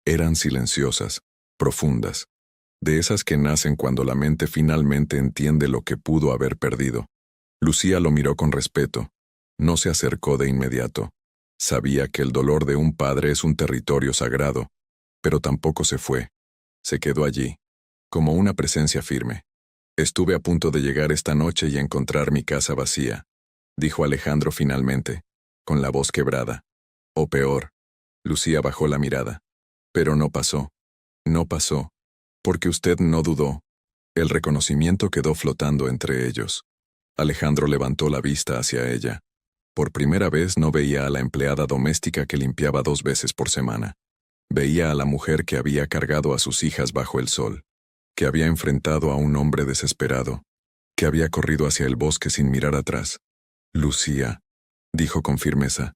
S1: eran silenciosas, profundas, de esas que nacen cuando la mente finalmente entiende lo que pudo haber perdido. Lucía lo miró con respeto. No se acercó de inmediato. Sabía que el dolor de un padre es un territorio sagrado, pero tampoco se fue. Se quedó allí, como una presencia firme. Estuve a punto de llegar esta noche y encontrar mi casa vacía, dijo Alejandro finalmente, con la voz quebrada. O peor. Lucía bajó la mirada. Pero no pasó. No pasó. Porque usted no dudó. El reconocimiento quedó flotando entre ellos. Alejandro levantó la vista hacia ella. Por primera vez no veía a la empleada doméstica que limpiaba 2 veces por semana. Veía a la mujer que había cargado a sus hijas bajo el sol, que había enfrentado a un hombre desesperado, que había corrido hacia el bosque sin mirar atrás. Lucía, dijo con firmeza,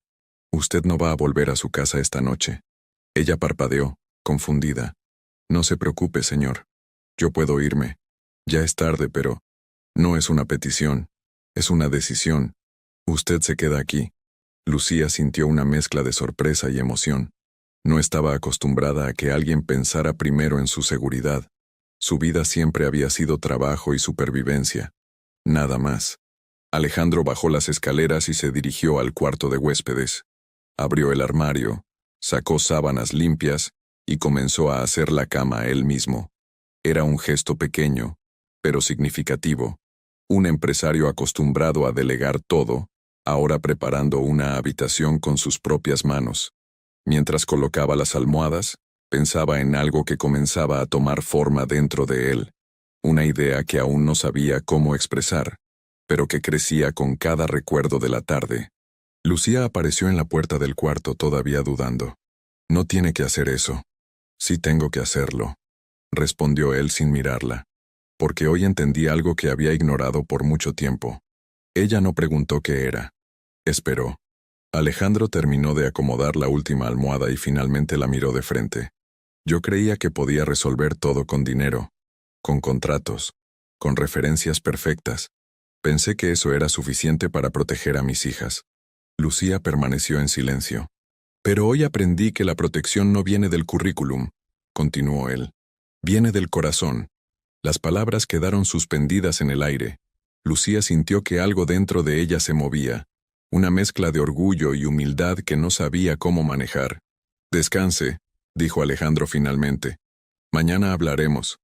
S1: usted no va a volver a su casa esta noche. Ella parpadeó, confundida. No se preocupe, señor. Yo puedo irme. Ya es tarde, pero no es una petición, es una decisión. Usted se queda aquí. Lucía sintió una mezcla de sorpresa y emoción. No estaba acostumbrada a que alguien pensara primero en su seguridad. Su vida siempre había sido trabajo y supervivencia. Nada más. Alejandro bajó las escaleras y se dirigió al cuarto de huéspedes. Abrió el armario, sacó sábanas limpias y comenzó a hacer la cama él mismo. Era un gesto pequeño, pero significativo. Un empresario acostumbrado a delegar todo, ahora preparando una habitación con sus propias manos. Mientras colocaba las almohadas, pensaba en algo que comenzaba a tomar forma dentro de él, una idea que aún no sabía cómo expresar, pero que crecía con cada recuerdo de la tarde. Lucía apareció en la puerta del cuarto todavía dudando. No tiene que hacer eso. Sí tengo que hacerlo, respondió él sin mirarla, porque hoy entendí algo que había ignorado por mucho tiempo. Ella no preguntó qué era. Esperó. Alejandro terminó de acomodar la última almohada y finalmente la miró de frente. Yo creía que podía resolver todo con dinero, con contratos, con referencias perfectas. Pensé que eso era suficiente para proteger a mis hijas. Lucía permaneció en silencio. Pero hoy aprendí que la protección no viene del currículum, continuó él. Viene del corazón. Las palabras quedaron suspendidas en el aire. Lucía sintió que algo dentro de ella se movía, una mezcla de orgullo y humildad que no sabía cómo manejar. Descanse, dijo Alejandro finalmente. Mañana hablaremos.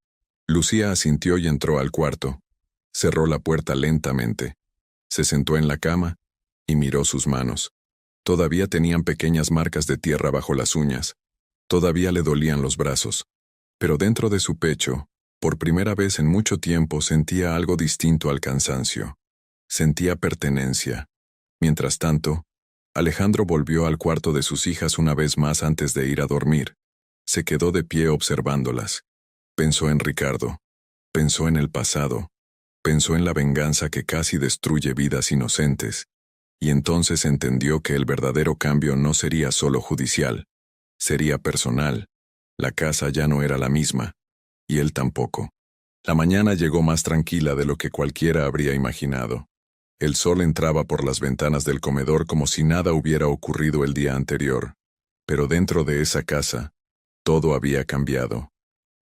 S1: Lucía asintió y entró al cuarto. Cerró la puerta lentamente. Se sentó en la cama y miró sus manos. Todavía tenían pequeñas marcas de tierra bajo las uñas. Todavía le dolían los brazos. Pero dentro de su pecho, por primera vez en mucho tiempo sentía algo distinto al cansancio. Sentía pertenencia. Mientras tanto, Alejandro volvió al cuarto de sus hijas una vez más antes de ir a dormir. Se quedó de pie observándolas. Pensó en Ricardo. Pensó en el pasado. Pensó en la venganza que casi destruye vidas inocentes. Y entonces entendió que el verdadero cambio no sería solo judicial. Sería personal. La casa ya no era la misma. Y él tampoco. La mañana llegó más tranquila de lo que cualquiera habría imaginado. El sol entraba por las ventanas del comedor como si nada hubiera ocurrido el día anterior. Pero dentro de esa casa, todo había cambiado.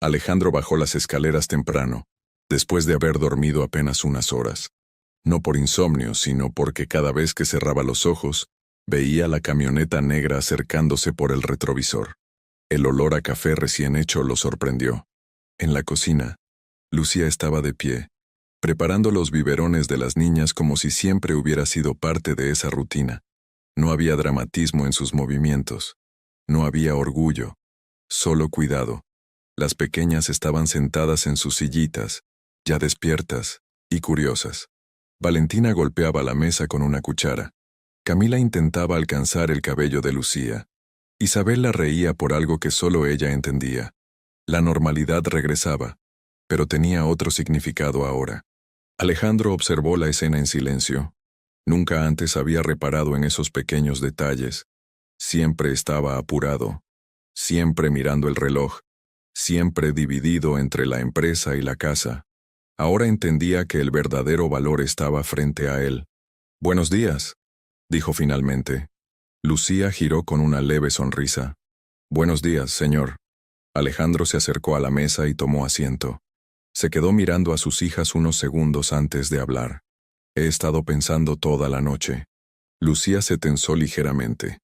S1: Alejandro bajó las escaleras temprano, después de haber dormido apenas unas horas. No por insomnio, sino porque cada vez que cerraba los ojos, veía la camioneta negra acercándose por el retrovisor. El olor a café recién hecho lo sorprendió. En la cocina, Lucía estaba de pie, preparando los biberones de las niñas como si siempre hubiera sido parte de esa rutina. No había dramatismo en sus movimientos. No había orgullo. Solo cuidado. Las pequeñas estaban sentadas en sus sillitas, ya despiertas y curiosas. Valentina golpeaba la mesa con una cuchara. Camila intentaba alcanzar el cabello de Lucía. Isabel la reía por algo que solo ella entendía. La normalidad regresaba, pero tenía otro significado ahora. Alejandro observó la escena en silencio. Nunca antes había reparado en esos pequeños detalles. Siempre estaba apurado, siempre mirando el reloj, siempre dividido entre la empresa y la casa. Ahora entendía que el verdadero valor estaba frente a él. «Buenos días», dijo finalmente. Lucía giró con una leve sonrisa. «Buenos días, señor». Alejandro se acercó a la mesa y tomó asiento. Se quedó mirando a sus hijas unos segundos antes de hablar. «He estado pensando toda la noche». Lucía se tensó ligeramente.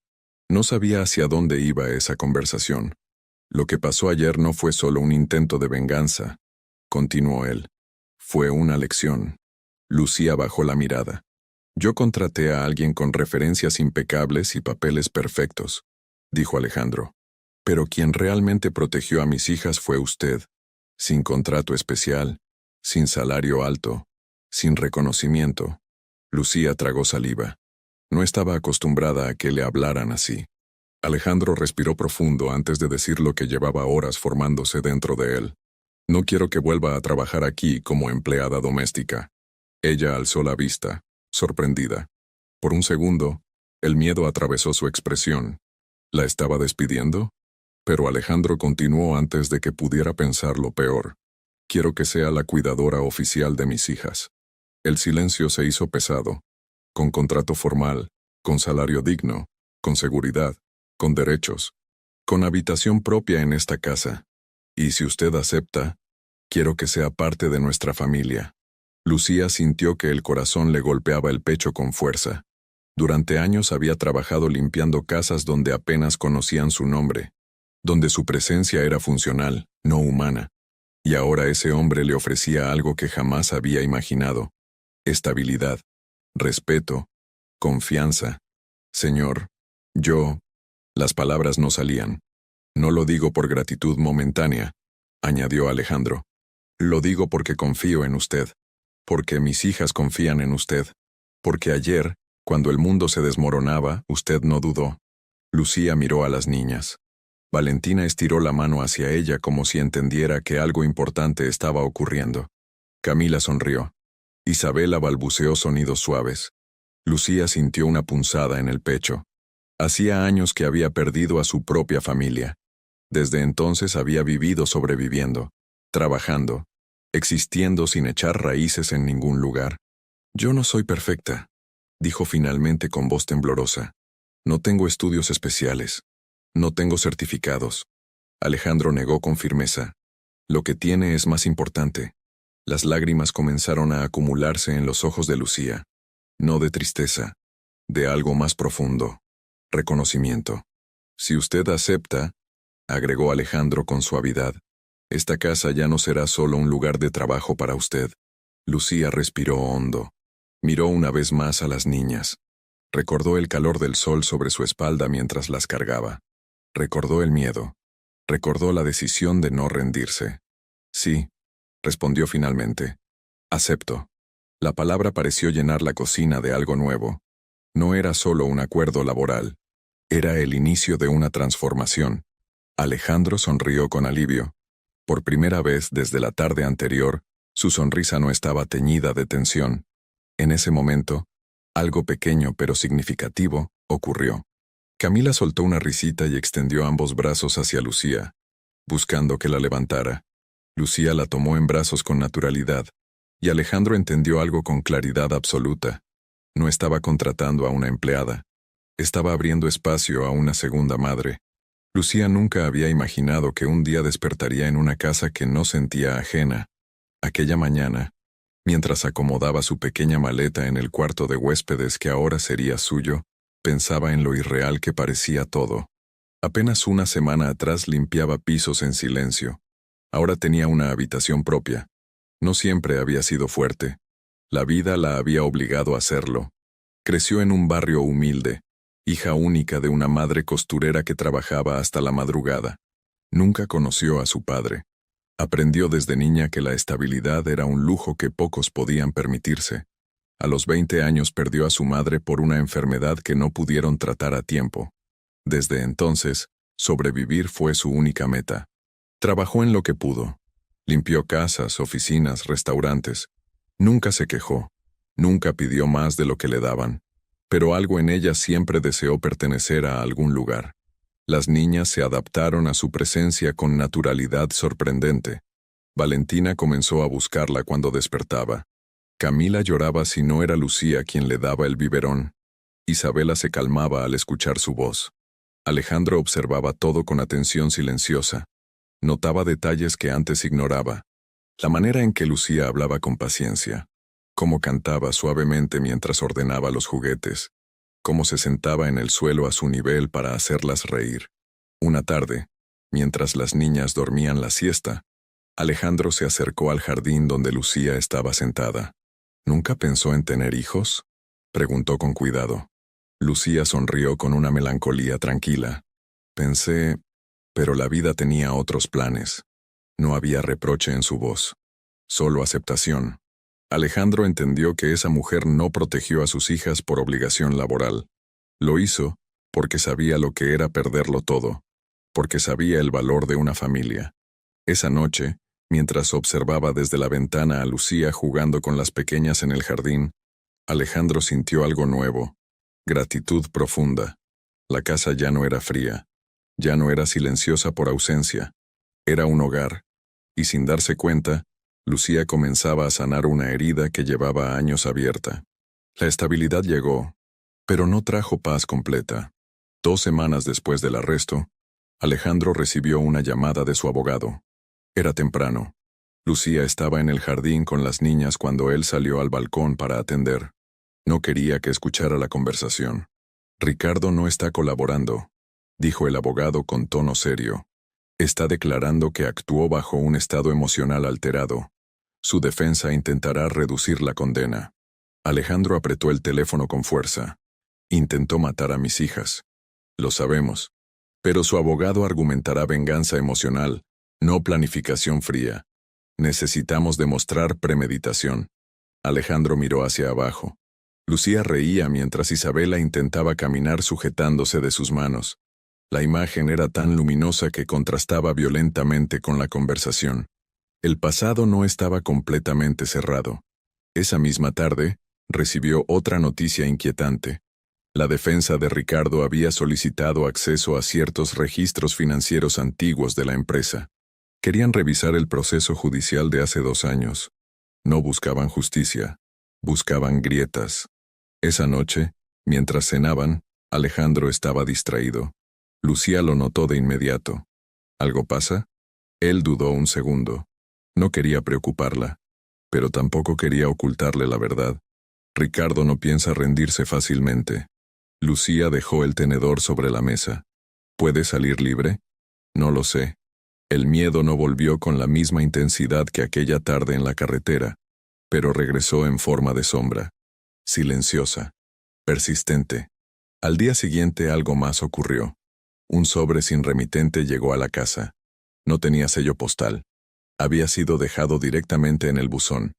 S1: No sabía hacia dónde iba esa conversación. «Lo que pasó ayer no fue solo un intento de venganza», continuó él. «Fue una lección». Lucía bajó la mirada. «Yo contraté a alguien con referencias impecables y papeles perfectos», dijo Alejandro. «Pero quien realmente protegió a mis hijas fue usted, sin contrato especial, sin salario alto, sin reconocimiento». Lucía tragó saliva. No estaba acostumbrada a que le hablaran así. Alejandro respiró profundo antes de decir lo que llevaba horas formándose dentro de él. «No quiero que vuelva a trabajar aquí como empleada doméstica». Ella alzó la vista, sorprendida. Por un segundo, el miedo atravesó su expresión. ¿La estaba despidiendo? Pero Alejandro continuó antes de que pudiera pensar lo peor. «Quiero que sea la cuidadora oficial de mis hijas». El silencio se hizo pesado. «Con contrato formal, con salario digno, con seguridad, con derechos, con habitación propia en esta casa. Y si usted acepta, quiero que sea parte de nuestra familia». Lucía sintió que el corazón le golpeaba el pecho con fuerza. Durante años había trabajado limpiando casas donde apenas conocían su nombre, donde su presencia era funcional, no humana. Y ahora ese hombre le ofrecía algo que jamás había imaginado: estabilidad, respeto, confianza. «Señor, yo…» Las palabras no salían. «No lo digo por gratitud momentánea», añadió Alejandro. «Lo digo porque confío en usted, porque mis hijas confían en usted, porque ayer, cuando el mundo se desmoronaba, usted no dudó». Lucía miró a las niñas. Valentina estiró la mano hacia ella como si entendiera que algo importante estaba ocurriendo. Camila sonrió. Isabela balbuceó sonidos suaves. Lucía sintió una punzada en el pecho. Hacía años que había perdido a su propia familia. Desde entonces había vivido sobreviviendo, trabajando, existiendo sin echar raíces en ningún lugar. «Yo no soy perfecta», dijo finalmente con voz temblorosa. «No tengo estudios especiales. No tengo certificados». Alejandro negó con firmeza. «Lo que tiene es más importante». Las lágrimas comenzaron a acumularse en los ojos de Lucía. No de tristeza, de algo más profundo. Reconocimiento. «Si usted acepta», agregó Alejandro con suavidad, «esta casa ya no será solo un lugar de trabajo para usted». Lucía respiró hondo. Miró una vez más a las niñas. Recordó el calor del sol sobre su espalda mientras las cargaba. Recordó el miedo. Recordó la decisión de no rendirse. «Sí», respondió finalmente. «Acepto». La palabra pareció llenar la cocina de algo nuevo. No era solo un acuerdo laboral. Era el inicio de una transformación. Alejandro sonrió con alivio. Por primera vez desde la tarde anterior, su sonrisa no estaba teñida de tensión. En ese momento, algo pequeño pero significativo ocurrió. Camila soltó una risita y extendió ambos brazos hacia Lucía, buscando que la levantara. Lucía la tomó en brazos con naturalidad, y Alejandro entendió algo con claridad absoluta. No estaba contratando a una empleada. Estaba abriendo espacio a una segunda madre. Lucía nunca había imaginado que un día despertaría en una casa que no sentía ajena. Aquella mañana, mientras acomodaba su pequeña maleta en el cuarto de huéspedes que ahora sería suyo, pensaba en lo irreal que parecía todo. Apenas una semana atrás limpiaba pisos en silencio. Ahora tenía una habitación propia, No siempre había sido fuerte. La vida la había obligado a hacerlo. Creció en un barrio humilde, hija única de una madre costurera que trabajaba hasta la madrugada. Nunca conoció a su padre. Aprendió desde niña que la estabilidad era un lujo que pocos podían permitirse. A los 20 años perdió a su madre por una enfermedad que no pudieron tratar a tiempo. Desde entonces, sobrevivir fue su única meta. Trabajó en lo que pudo. Limpió casas, oficinas, restaurantes. Nunca se quejó. Nunca pidió más de lo que le daban. Pero algo en ella siempre deseó pertenecer a algún lugar. Las niñas se adaptaron a su presencia con naturalidad sorprendente. Valentina comenzó a buscarla cuando despertaba. Camila lloraba si no era Lucía quien le daba el biberón. Isabela se calmaba al escuchar su voz. Alejandro observaba todo con atención silenciosa. Notaba detalles que antes ignoraba. La manera en que Lucía hablaba con paciencia. Cómo cantaba suavemente mientras ordenaba los juguetes. Cómo se sentaba en el suelo a su nivel para hacerlas reír. Una tarde, mientras las niñas dormían la siesta, Alejandro se acercó al jardín donde Lucía estaba sentada. ¿Nunca pensó en tener hijos?, preguntó con cuidado. Lucía sonrió con una melancolía tranquila. Pensé, pero la vida tenía otros planes. No había reproche en su voz, solo aceptación. Alejandro entendió que esa mujer no protegió a sus hijas por obligación laboral. Lo hizo porque sabía lo que era perderlo todo, porque sabía el valor de una familia. Esa noche, mientras observaba desde la ventana a Lucía jugando con las pequeñas en el jardín, Alejandro sintió algo nuevo, gratitud profunda. La casa ya no era fría, ya no era silenciosa por ausencia, era un hogar, y sin darse cuenta, Lucía comenzaba a sanar una herida que llevaba años abierta. La estabilidad llegó, pero no trajo paz completa. 2 semanas después del arresto, Alejandro recibió una llamada de su abogado. Era temprano. Lucía estaba en el jardín con las niñas cuando él salió al balcón para atender. No quería que escuchara la conversación. Ricardo no está colaborando, dijo el abogado con tono serio. Está declarando que actuó bajo un estado emocional alterado. Su defensa intentará reducir la condena. Alejandro apretó el teléfono con fuerza. Intentó matar a mis hijas. Lo sabemos. Pero su abogado argumentará venganza emocional, no planificación fría. Necesitamos demostrar premeditación. Alejandro miró hacia abajo. Lucía reía mientras Isabela intentaba caminar sujetándose de sus manos. La imagen era tan luminosa que contrastaba violentamente con la conversación. El pasado no estaba completamente cerrado. Esa misma tarde, recibió otra noticia inquietante. La defensa de Ricardo había solicitado acceso a ciertos registros financieros antiguos de la empresa. Querían revisar el proceso judicial de hace 2 años. No buscaban justicia, buscaban grietas. Esa noche, mientras cenaban, Alejandro estaba distraído. Lucía lo notó de inmediato. ¿Algo pasa? Él dudó un segundo. No quería preocuparla, pero tampoco quería ocultarle la verdad. Ricardo no piensa rendirse fácilmente. Lucía dejó el tenedor sobre la mesa. ¿Puede salir libre? No lo sé. El miedo no volvió con la misma intensidad que aquella tarde en la carretera, pero regresó en forma de sombra. Silenciosa. Persistente. Al día siguiente algo más ocurrió. Un sobre sin remitente llegó a la casa. No tenía sello postal. Había sido dejado directamente en el buzón.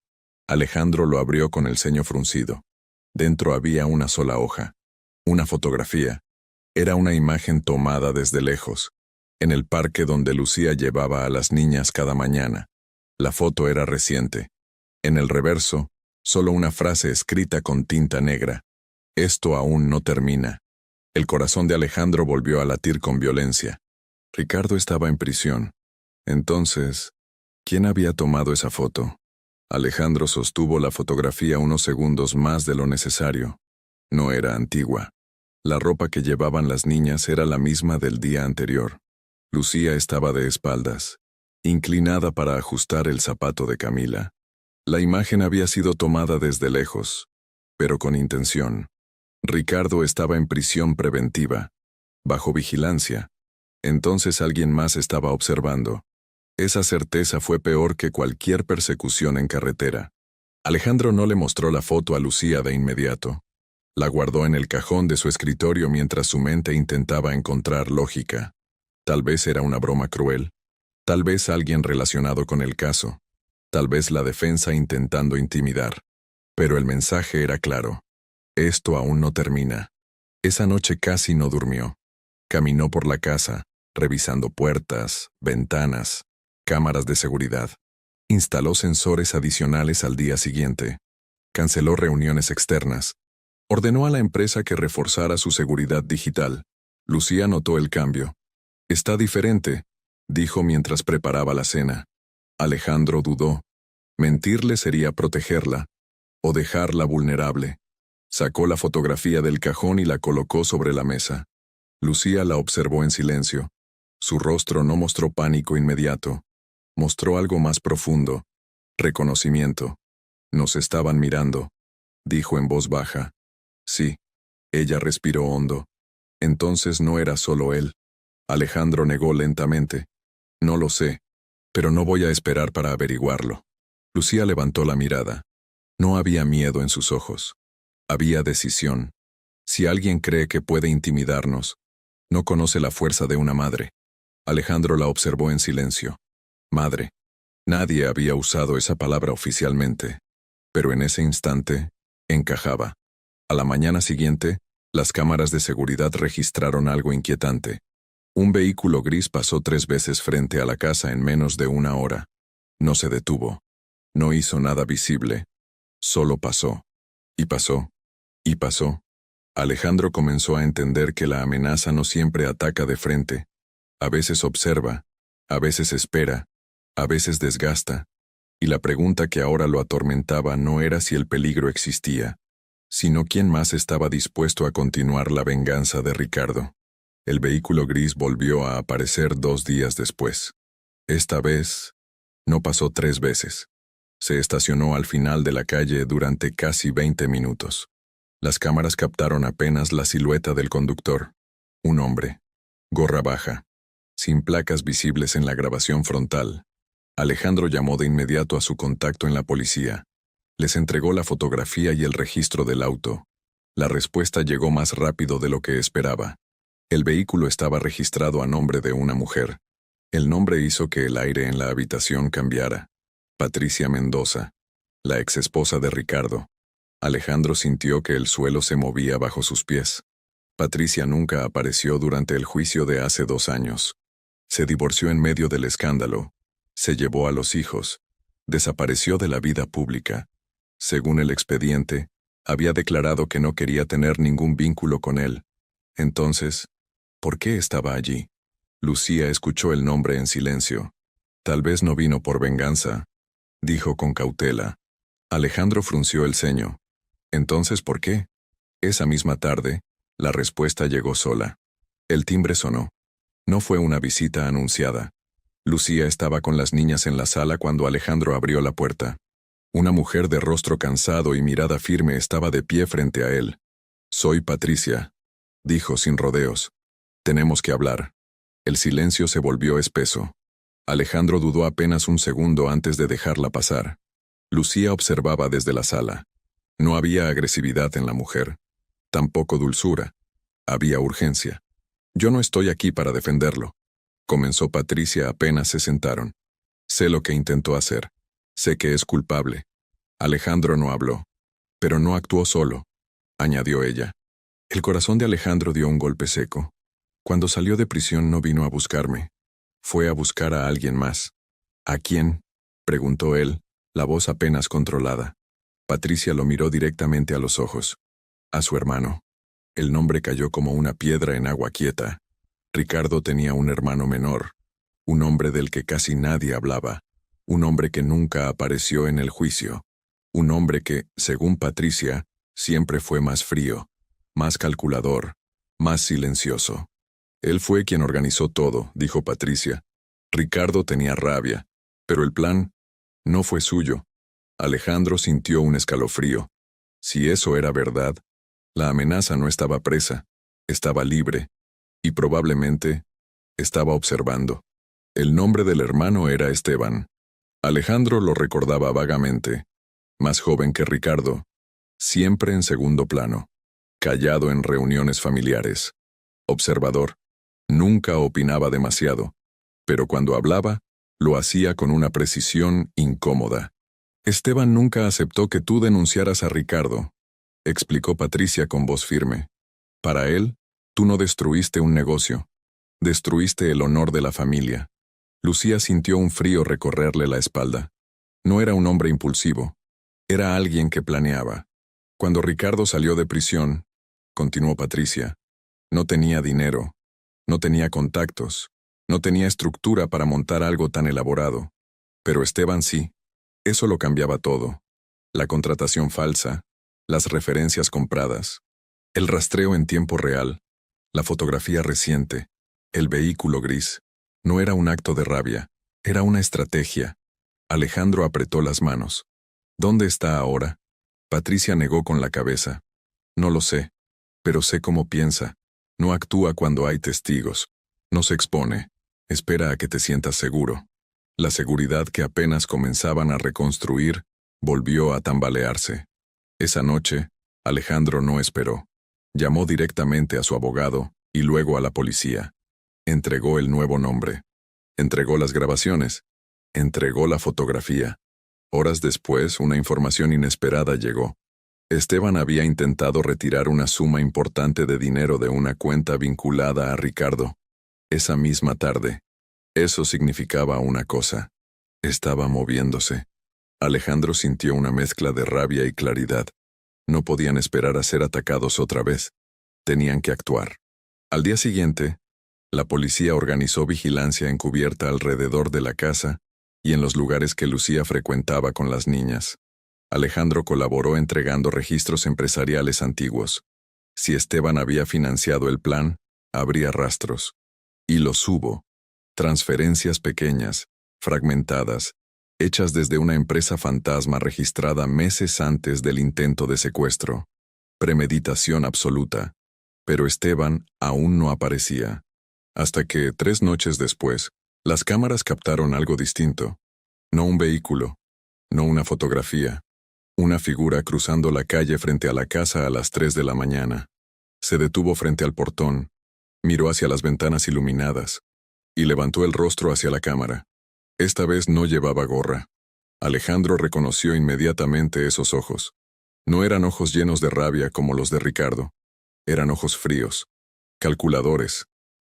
S1: Alejandro lo abrió con el ceño fruncido. Dentro había una sola hoja. Una fotografía. Era una imagen tomada desde lejos, en el parque donde Lucía llevaba a las niñas cada mañana. La foto era reciente. En el reverso, solo una frase escrita con tinta negra. Esto aún no termina. El corazón de Alejandro volvió a latir con violencia. Ricardo estaba en prisión. Entonces, ¿quién había tomado esa foto? Alejandro sostuvo la fotografía unos segundos más de lo necesario. No era antigua. La ropa que llevaban las niñas era la misma del día anterior. Lucía estaba de espaldas, inclinada para ajustar el zapato de Camila. La imagen había sido tomada desde lejos, pero con intención. Ricardo estaba en prisión preventiva, bajo vigilancia. Entonces alguien más estaba observando. Esa certeza fue peor que cualquier persecución en carretera. Alejandro no le mostró la foto a Lucía de inmediato. La guardó en el cajón de su escritorio mientras su mente intentaba encontrar lógica. Tal vez era una broma cruel. Tal vez alguien relacionado con el caso. Tal vez la defensa intentando intimidar. Pero el mensaje era claro. Esto aún no termina. Esa noche casi no durmió. Caminó por la casa, revisando puertas, ventanas, cámaras de seguridad. Instaló sensores adicionales al día siguiente. Canceló reuniones externas. Ordenó a la empresa que reforzara su seguridad digital. Lucía notó el cambio. Está diferente, dijo mientras preparaba la cena. Alejandro dudó. Mentirle sería protegerla, o dejarla vulnerable. Sacó la fotografía del cajón y la colocó sobre la mesa. Lucía la observó en silencio. Su rostro no mostró pánico inmediato. Mostró algo más profundo. Reconocimiento. Nos estaban mirando, dijo en voz baja. Sí. Ella respiró hondo. Entonces no era solo él. Alejandro negó lentamente. No lo sé, pero no voy a esperar para averiguarlo. Lucía levantó la mirada. No había miedo en sus ojos. Había decisión. Si alguien cree que puede intimidarnos, no conoce la fuerza de una madre. Alejandro la observó en silencio. Madre. Nadie había usado esa palabra oficialmente, pero en ese instante, encajaba. A la mañana siguiente, las cámaras de seguridad registraron algo inquietante. Un vehículo gris pasó 3 veces frente a la casa en menos de 1 hora. No se detuvo. No hizo nada visible. Solo pasó. Y pasó. Y pasó. Alejandro comenzó a entender que la amenaza no siempre ataca de frente. A veces observa, a veces espera, a veces desgasta. Y la pregunta que ahora lo atormentaba no era si el peligro existía, sino quién más estaba dispuesto a continuar la venganza de Ricardo. El vehículo gris volvió a aparecer 2 días después. Esta vez, no pasó 3 veces. Se estacionó al final de la calle durante casi 20 minutos. Las cámaras captaron apenas la silueta del conductor. Un hombre. Gorra baja. Sin placas visibles en la grabación frontal. Alejandro llamó de inmediato a su contacto en la policía. Les entregó la fotografía y el registro del auto. La respuesta llegó más rápido de lo que esperaba. El vehículo estaba registrado a nombre de una mujer. El nombre hizo que el aire en la habitación cambiara. Patricia Mendoza, la exesposa de Ricardo. Alejandro sintió que el suelo se movía bajo sus pies. Patricia nunca apareció durante el juicio de hace 2 años. Se divorció en medio del escándalo. Se llevó a los hijos. Desapareció de la vida pública. Según el expediente, había declarado que no quería tener ningún vínculo con él. Entonces, ¿por qué estaba allí? Lucía escuchó el nombre en silencio. Tal vez no vino por venganza, dijo con cautela. Alejandro frunció el ceño. Entonces, ¿por qué? Esa misma tarde, la respuesta llegó sola. El timbre sonó. No fue una visita anunciada. Lucía estaba con las niñas en la sala cuando Alejandro abrió la puerta. Una mujer de rostro cansado y mirada firme estaba de pie frente a él. «Soy Patricia», dijo sin rodeos. «Tenemos que hablar». El silencio se volvió espeso. Alejandro dudó apenas un segundo antes de dejarla pasar. Lucía observaba desde la sala. No había agresividad en la mujer. Tampoco dulzura. Había urgencia. «Yo no estoy aquí para defenderlo», comenzó Patricia apenas se sentaron. «Sé lo que intentó hacer. Sé que es culpable». Alejandro no habló. «Pero no actuó solo», añadió ella. El corazón de Alejandro dio un golpe seco. Cuando salió de prisión no vino a buscarme. Fue a buscar a alguien más. «¿A quién?», preguntó él, la voz apenas controlada. Patricia lo miró directamente a los ojos. «A su hermano». El nombre cayó como una piedra en agua quieta. Ricardo tenía un hermano menor, un hombre del que casi nadie hablaba, un hombre que nunca apareció en el juicio, un hombre que, según Patricia, siempre fue más frío, más calculador, más silencioso. «Él fue quien organizó todo», dijo Patricia. «Ricardo tenía rabia, pero el plan no fue suyo». Alejandro sintió un escalofrío. Si eso era verdad, la amenaza no estaba presa, estaba libre, y probablemente estaba observando. El nombre del hermano era Esteban. Alejandro lo recordaba vagamente, más joven que Ricardo, siempre en segundo plano, callado en reuniones familiares, observador, nunca opinaba demasiado, pero cuando hablaba, lo hacía con una precisión incómoda. Esteban nunca aceptó que tú denunciaras a Ricardo, explicó Patricia con voz firme. Para él, tú no destruiste un negocio, destruiste el honor de la familia. Lucía sintió un frío recorrerle la espalda. No era un hombre impulsivo, era alguien que planeaba. Cuando Ricardo salió de prisión, continuó Patricia, no tenía dinero, no tenía contactos, no tenía estructura para montar algo tan elaborado. Pero Esteban sí. Eso lo cambiaba todo. La contratación falsa, las referencias compradas, el rastreo en tiempo real, la fotografía reciente, el vehículo gris. No era un acto de rabia, era una estrategia. Alejandro apretó las manos. ¿Dónde está ahora? Patricia negó con la cabeza. No lo sé, pero sé cómo piensa. No actúa cuando hay testigos. No se expone. Espera a que te sientas seguro. La seguridad que apenas comenzaban a reconstruir volvió a tambalearse. Esa noche, Alejandro no esperó. Llamó directamente a su abogado y luego a la policía. Entregó el nuevo nombre. Entregó las grabaciones. Entregó la fotografía. Horas después, una información inesperada llegó. Esteban había intentado retirar una suma importante de dinero de una cuenta vinculada a Ricardo. Esa misma tarde. Eso significaba una cosa. Estaba moviéndose. Alejandro sintió una mezcla de rabia y claridad. No podían esperar a ser atacados otra vez. Tenían que actuar. Al día siguiente, la policía organizó vigilancia encubierta alrededor de la casa y en los lugares que Lucía frecuentaba con las niñas. Alejandro colaboró entregando registros empresariales antiguos. Si Esteban había financiado el plan, habría rastros. Y los hubo. Transferencias pequeñas, fragmentadas, hechas desde una empresa fantasma registrada meses antes del intento de secuestro. Premeditación absoluta. Pero Esteban aún no aparecía. Hasta que, 3 noches después, las cámaras captaron algo distinto. No un vehículo, no una fotografía. Una figura cruzando la calle frente a la casa a las 3 de la mañana. Se detuvo frente al portón, miró hacia las ventanas iluminadas y levantó el rostro hacia la cámara. Esta vez no llevaba gorra. Alejandro reconoció inmediatamente esos ojos. No eran ojos llenos de rabia como los de Ricardo. Eran ojos fríos, calculadores.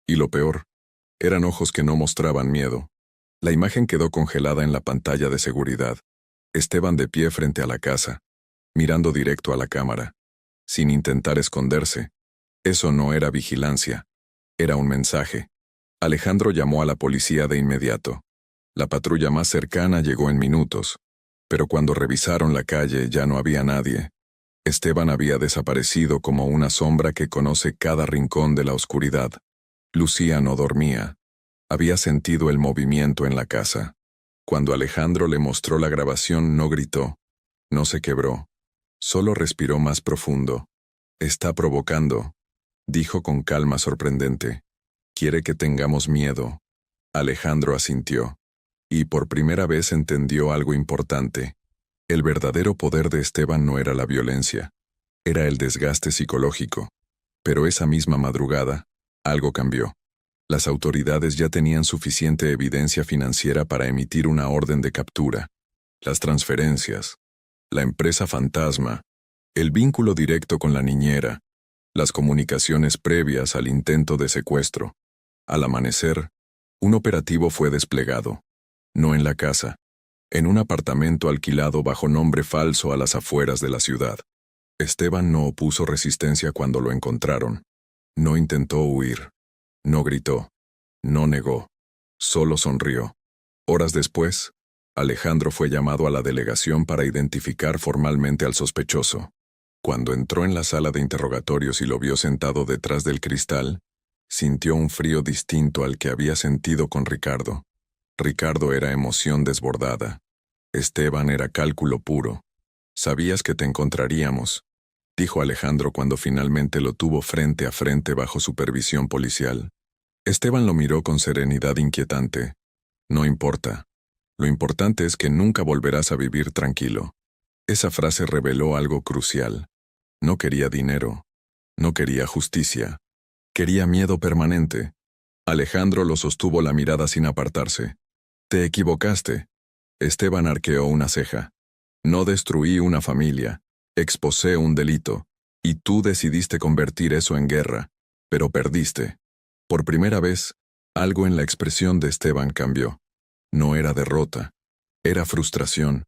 S1: Y lo peor, eran ojos que no mostraban miedo. La imagen quedó congelada en la pantalla de seguridad. Esteban de pie frente a la casa, mirando directo a la cámara, sin intentar esconderse. Eso no era vigilancia, era un mensaje. Alejandro llamó a la policía de inmediato. La patrulla más cercana llegó en minutos, pero cuando revisaron la calle ya no había nadie. Esteban había desaparecido como una sombra que conoce cada rincón de la oscuridad. Lucía no dormía. Había sentido el movimiento en la casa. Cuando Alejandro le mostró la grabación no gritó, no se quebró, solo respiró más profundo. Está provocando, dijo con calma sorprendente. Quiere que tengamos miedo. Alejandro asintió. Y por primera vez entendió algo importante. El verdadero poder de Esteban no era la violencia, era el desgaste psicológico. Pero esa misma madrugada, algo cambió. Las autoridades ya tenían suficiente evidencia financiera para emitir una orden de captura. Las transferencias, la empresa fantasma, el vínculo directo con la niñera, las comunicaciones previas al intento de secuestro. Al amanecer, un operativo fue desplegado. No en la casa, en un apartamento alquilado bajo nombre falso a las afueras de la ciudad. Esteban no opuso resistencia cuando lo encontraron. No intentó huir. No gritó. No negó. Solo sonrió. Horas después, Alejandro fue llamado a la delegación para identificar formalmente al sospechoso. Cuando entró en la sala de interrogatorios y lo vio sentado detrás del cristal, sintió un frío distinto al que había sentido con Ricardo. Ricardo era emoción desbordada. Esteban era cálculo puro. Sabías que te encontraríamos, dijo Alejandro cuando finalmente lo tuvo frente a frente bajo supervisión policial. Esteban lo miró con serenidad inquietante. No importa. Lo importante es que nunca volverás a vivir tranquilo. Esa frase reveló algo crucial. No quería dinero. No quería justicia. Quería miedo permanente. Alejandro lo sostuvo la mirada sin apartarse. Te equivocaste. Esteban arqueó una ceja. No destruí una familia. Exposé un delito. Y tú decidiste convertir eso en guerra. Pero perdiste. Por primera vez, algo en la expresión de Esteban cambió. No era derrota. Era frustración.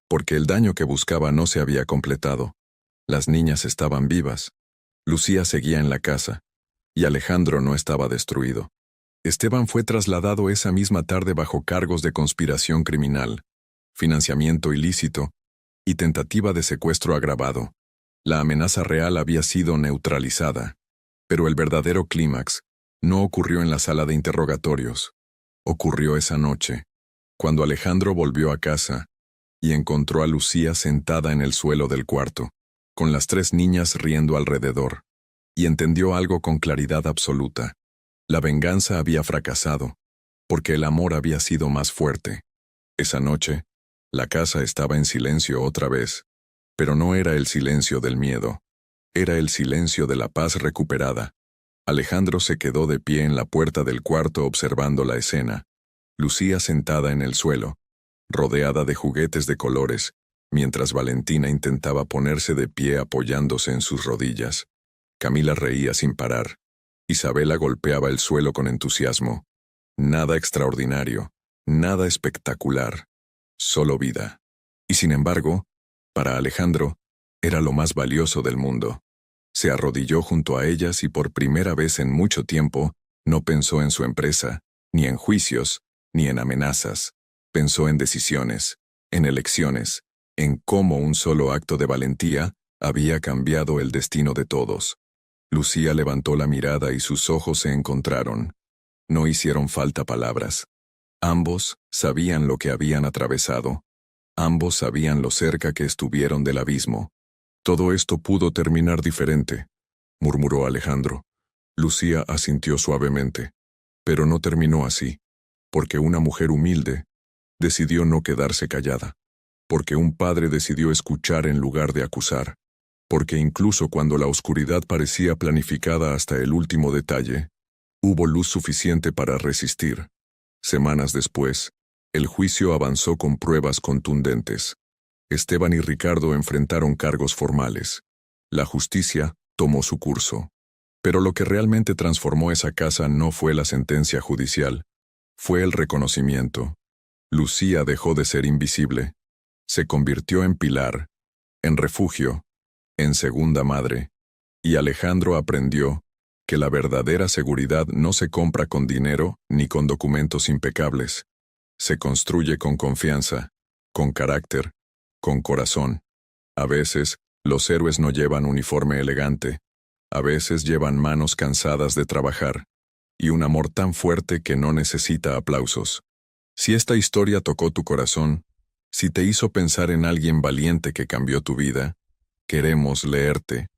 S1: Porque el daño que buscaba no se había completado. Las niñas estaban vivas. Lucía seguía en la casa. Y Alejandro no estaba destruido. Esteban fue trasladado esa misma tarde bajo cargos de conspiración criminal, financiamiento ilícito y tentativa de secuestro agravado. La amenaza real había sido neutralizada, pero el verdadero clímax no ocurrió en la sala de interrogatorios. Ocurrió esa noche, cuando Alejandro volvió a casa y encontró a Lucía sentada en el suelo del cuarto, con las 3 niñas riendo alrededor, y entendió algo con claridad absoluta. La venganza había fracasado, porque el amor había sido más fuerte. Esa noche, la casa estaba en silencio otra vez, pero no era el silencio del miedo, era el silencio de la paz recuperada. Alejandro se quedó de pie en la puerta del cuarto observando la escena. Lucía sentada en el suelo, rodeada de juguetes de colores, mientras Valentina intentaba ponerse de pie apoyándose en sus rodillas. Camila reía sin parar. Isabela golpeaba el suelo con entusiasmo. Nada extraordinario, nada espectacular, solo vida. Y sin embargo, para Alejandro, era lo más valioso del mundo. Se arrodilló junto a ellas y por primera vez en mucho tiempo no pensó en su empresa, ni en juicios, ni en amenazas. Pensó en decisiones, en elecciones, en cómo un solo acto de valentía había cambiado el destino de todos. Lucía levantó la mirada y sus ojos se encontraron. No hicieron falta palabras. Ambos sabían lo que habían atravesado. Ambos sabían lo cerca que estuvieron del abismo. Todo esto pudo terminar diferente, murmuró Alejandro. Lucía asintió suavemente. Pero no terminó así, porque una mujer humilde decidió no quedarse callada, porque un padre decidió escuchar en lugar de acusar, porque incluso cuando la oscuridad parecía planificada hasta el último detalle, hubo luz suficiente para resistir. Semanas después, el juicio avanzó con pruebas contundentes. Esteban y Ricardo enfrentaron cargos formales. La justicia tomó su curso. Pero lo que realmente transformó esa casa no fue la sentencia judicial, fue el reconocimiento. Lucía dejó de ser invisible. Se convirtió en pilar, en refugio, en segunda madre. Y Alejandro aprendió que la verdadera seguridad no se compra con dinero ni con documentos impecables. Se construye con confianza, con carácter, con corazón. A veces, los héroes no llevan uniforme elegante. A veces llevan manos cansadas de trabajar. Y un amor tan fuerte que no necesita aplausos. Si esta historia tocó tu corazón, si te hizo pensar en alguien valiente que cambió tu vida, queremos leerte.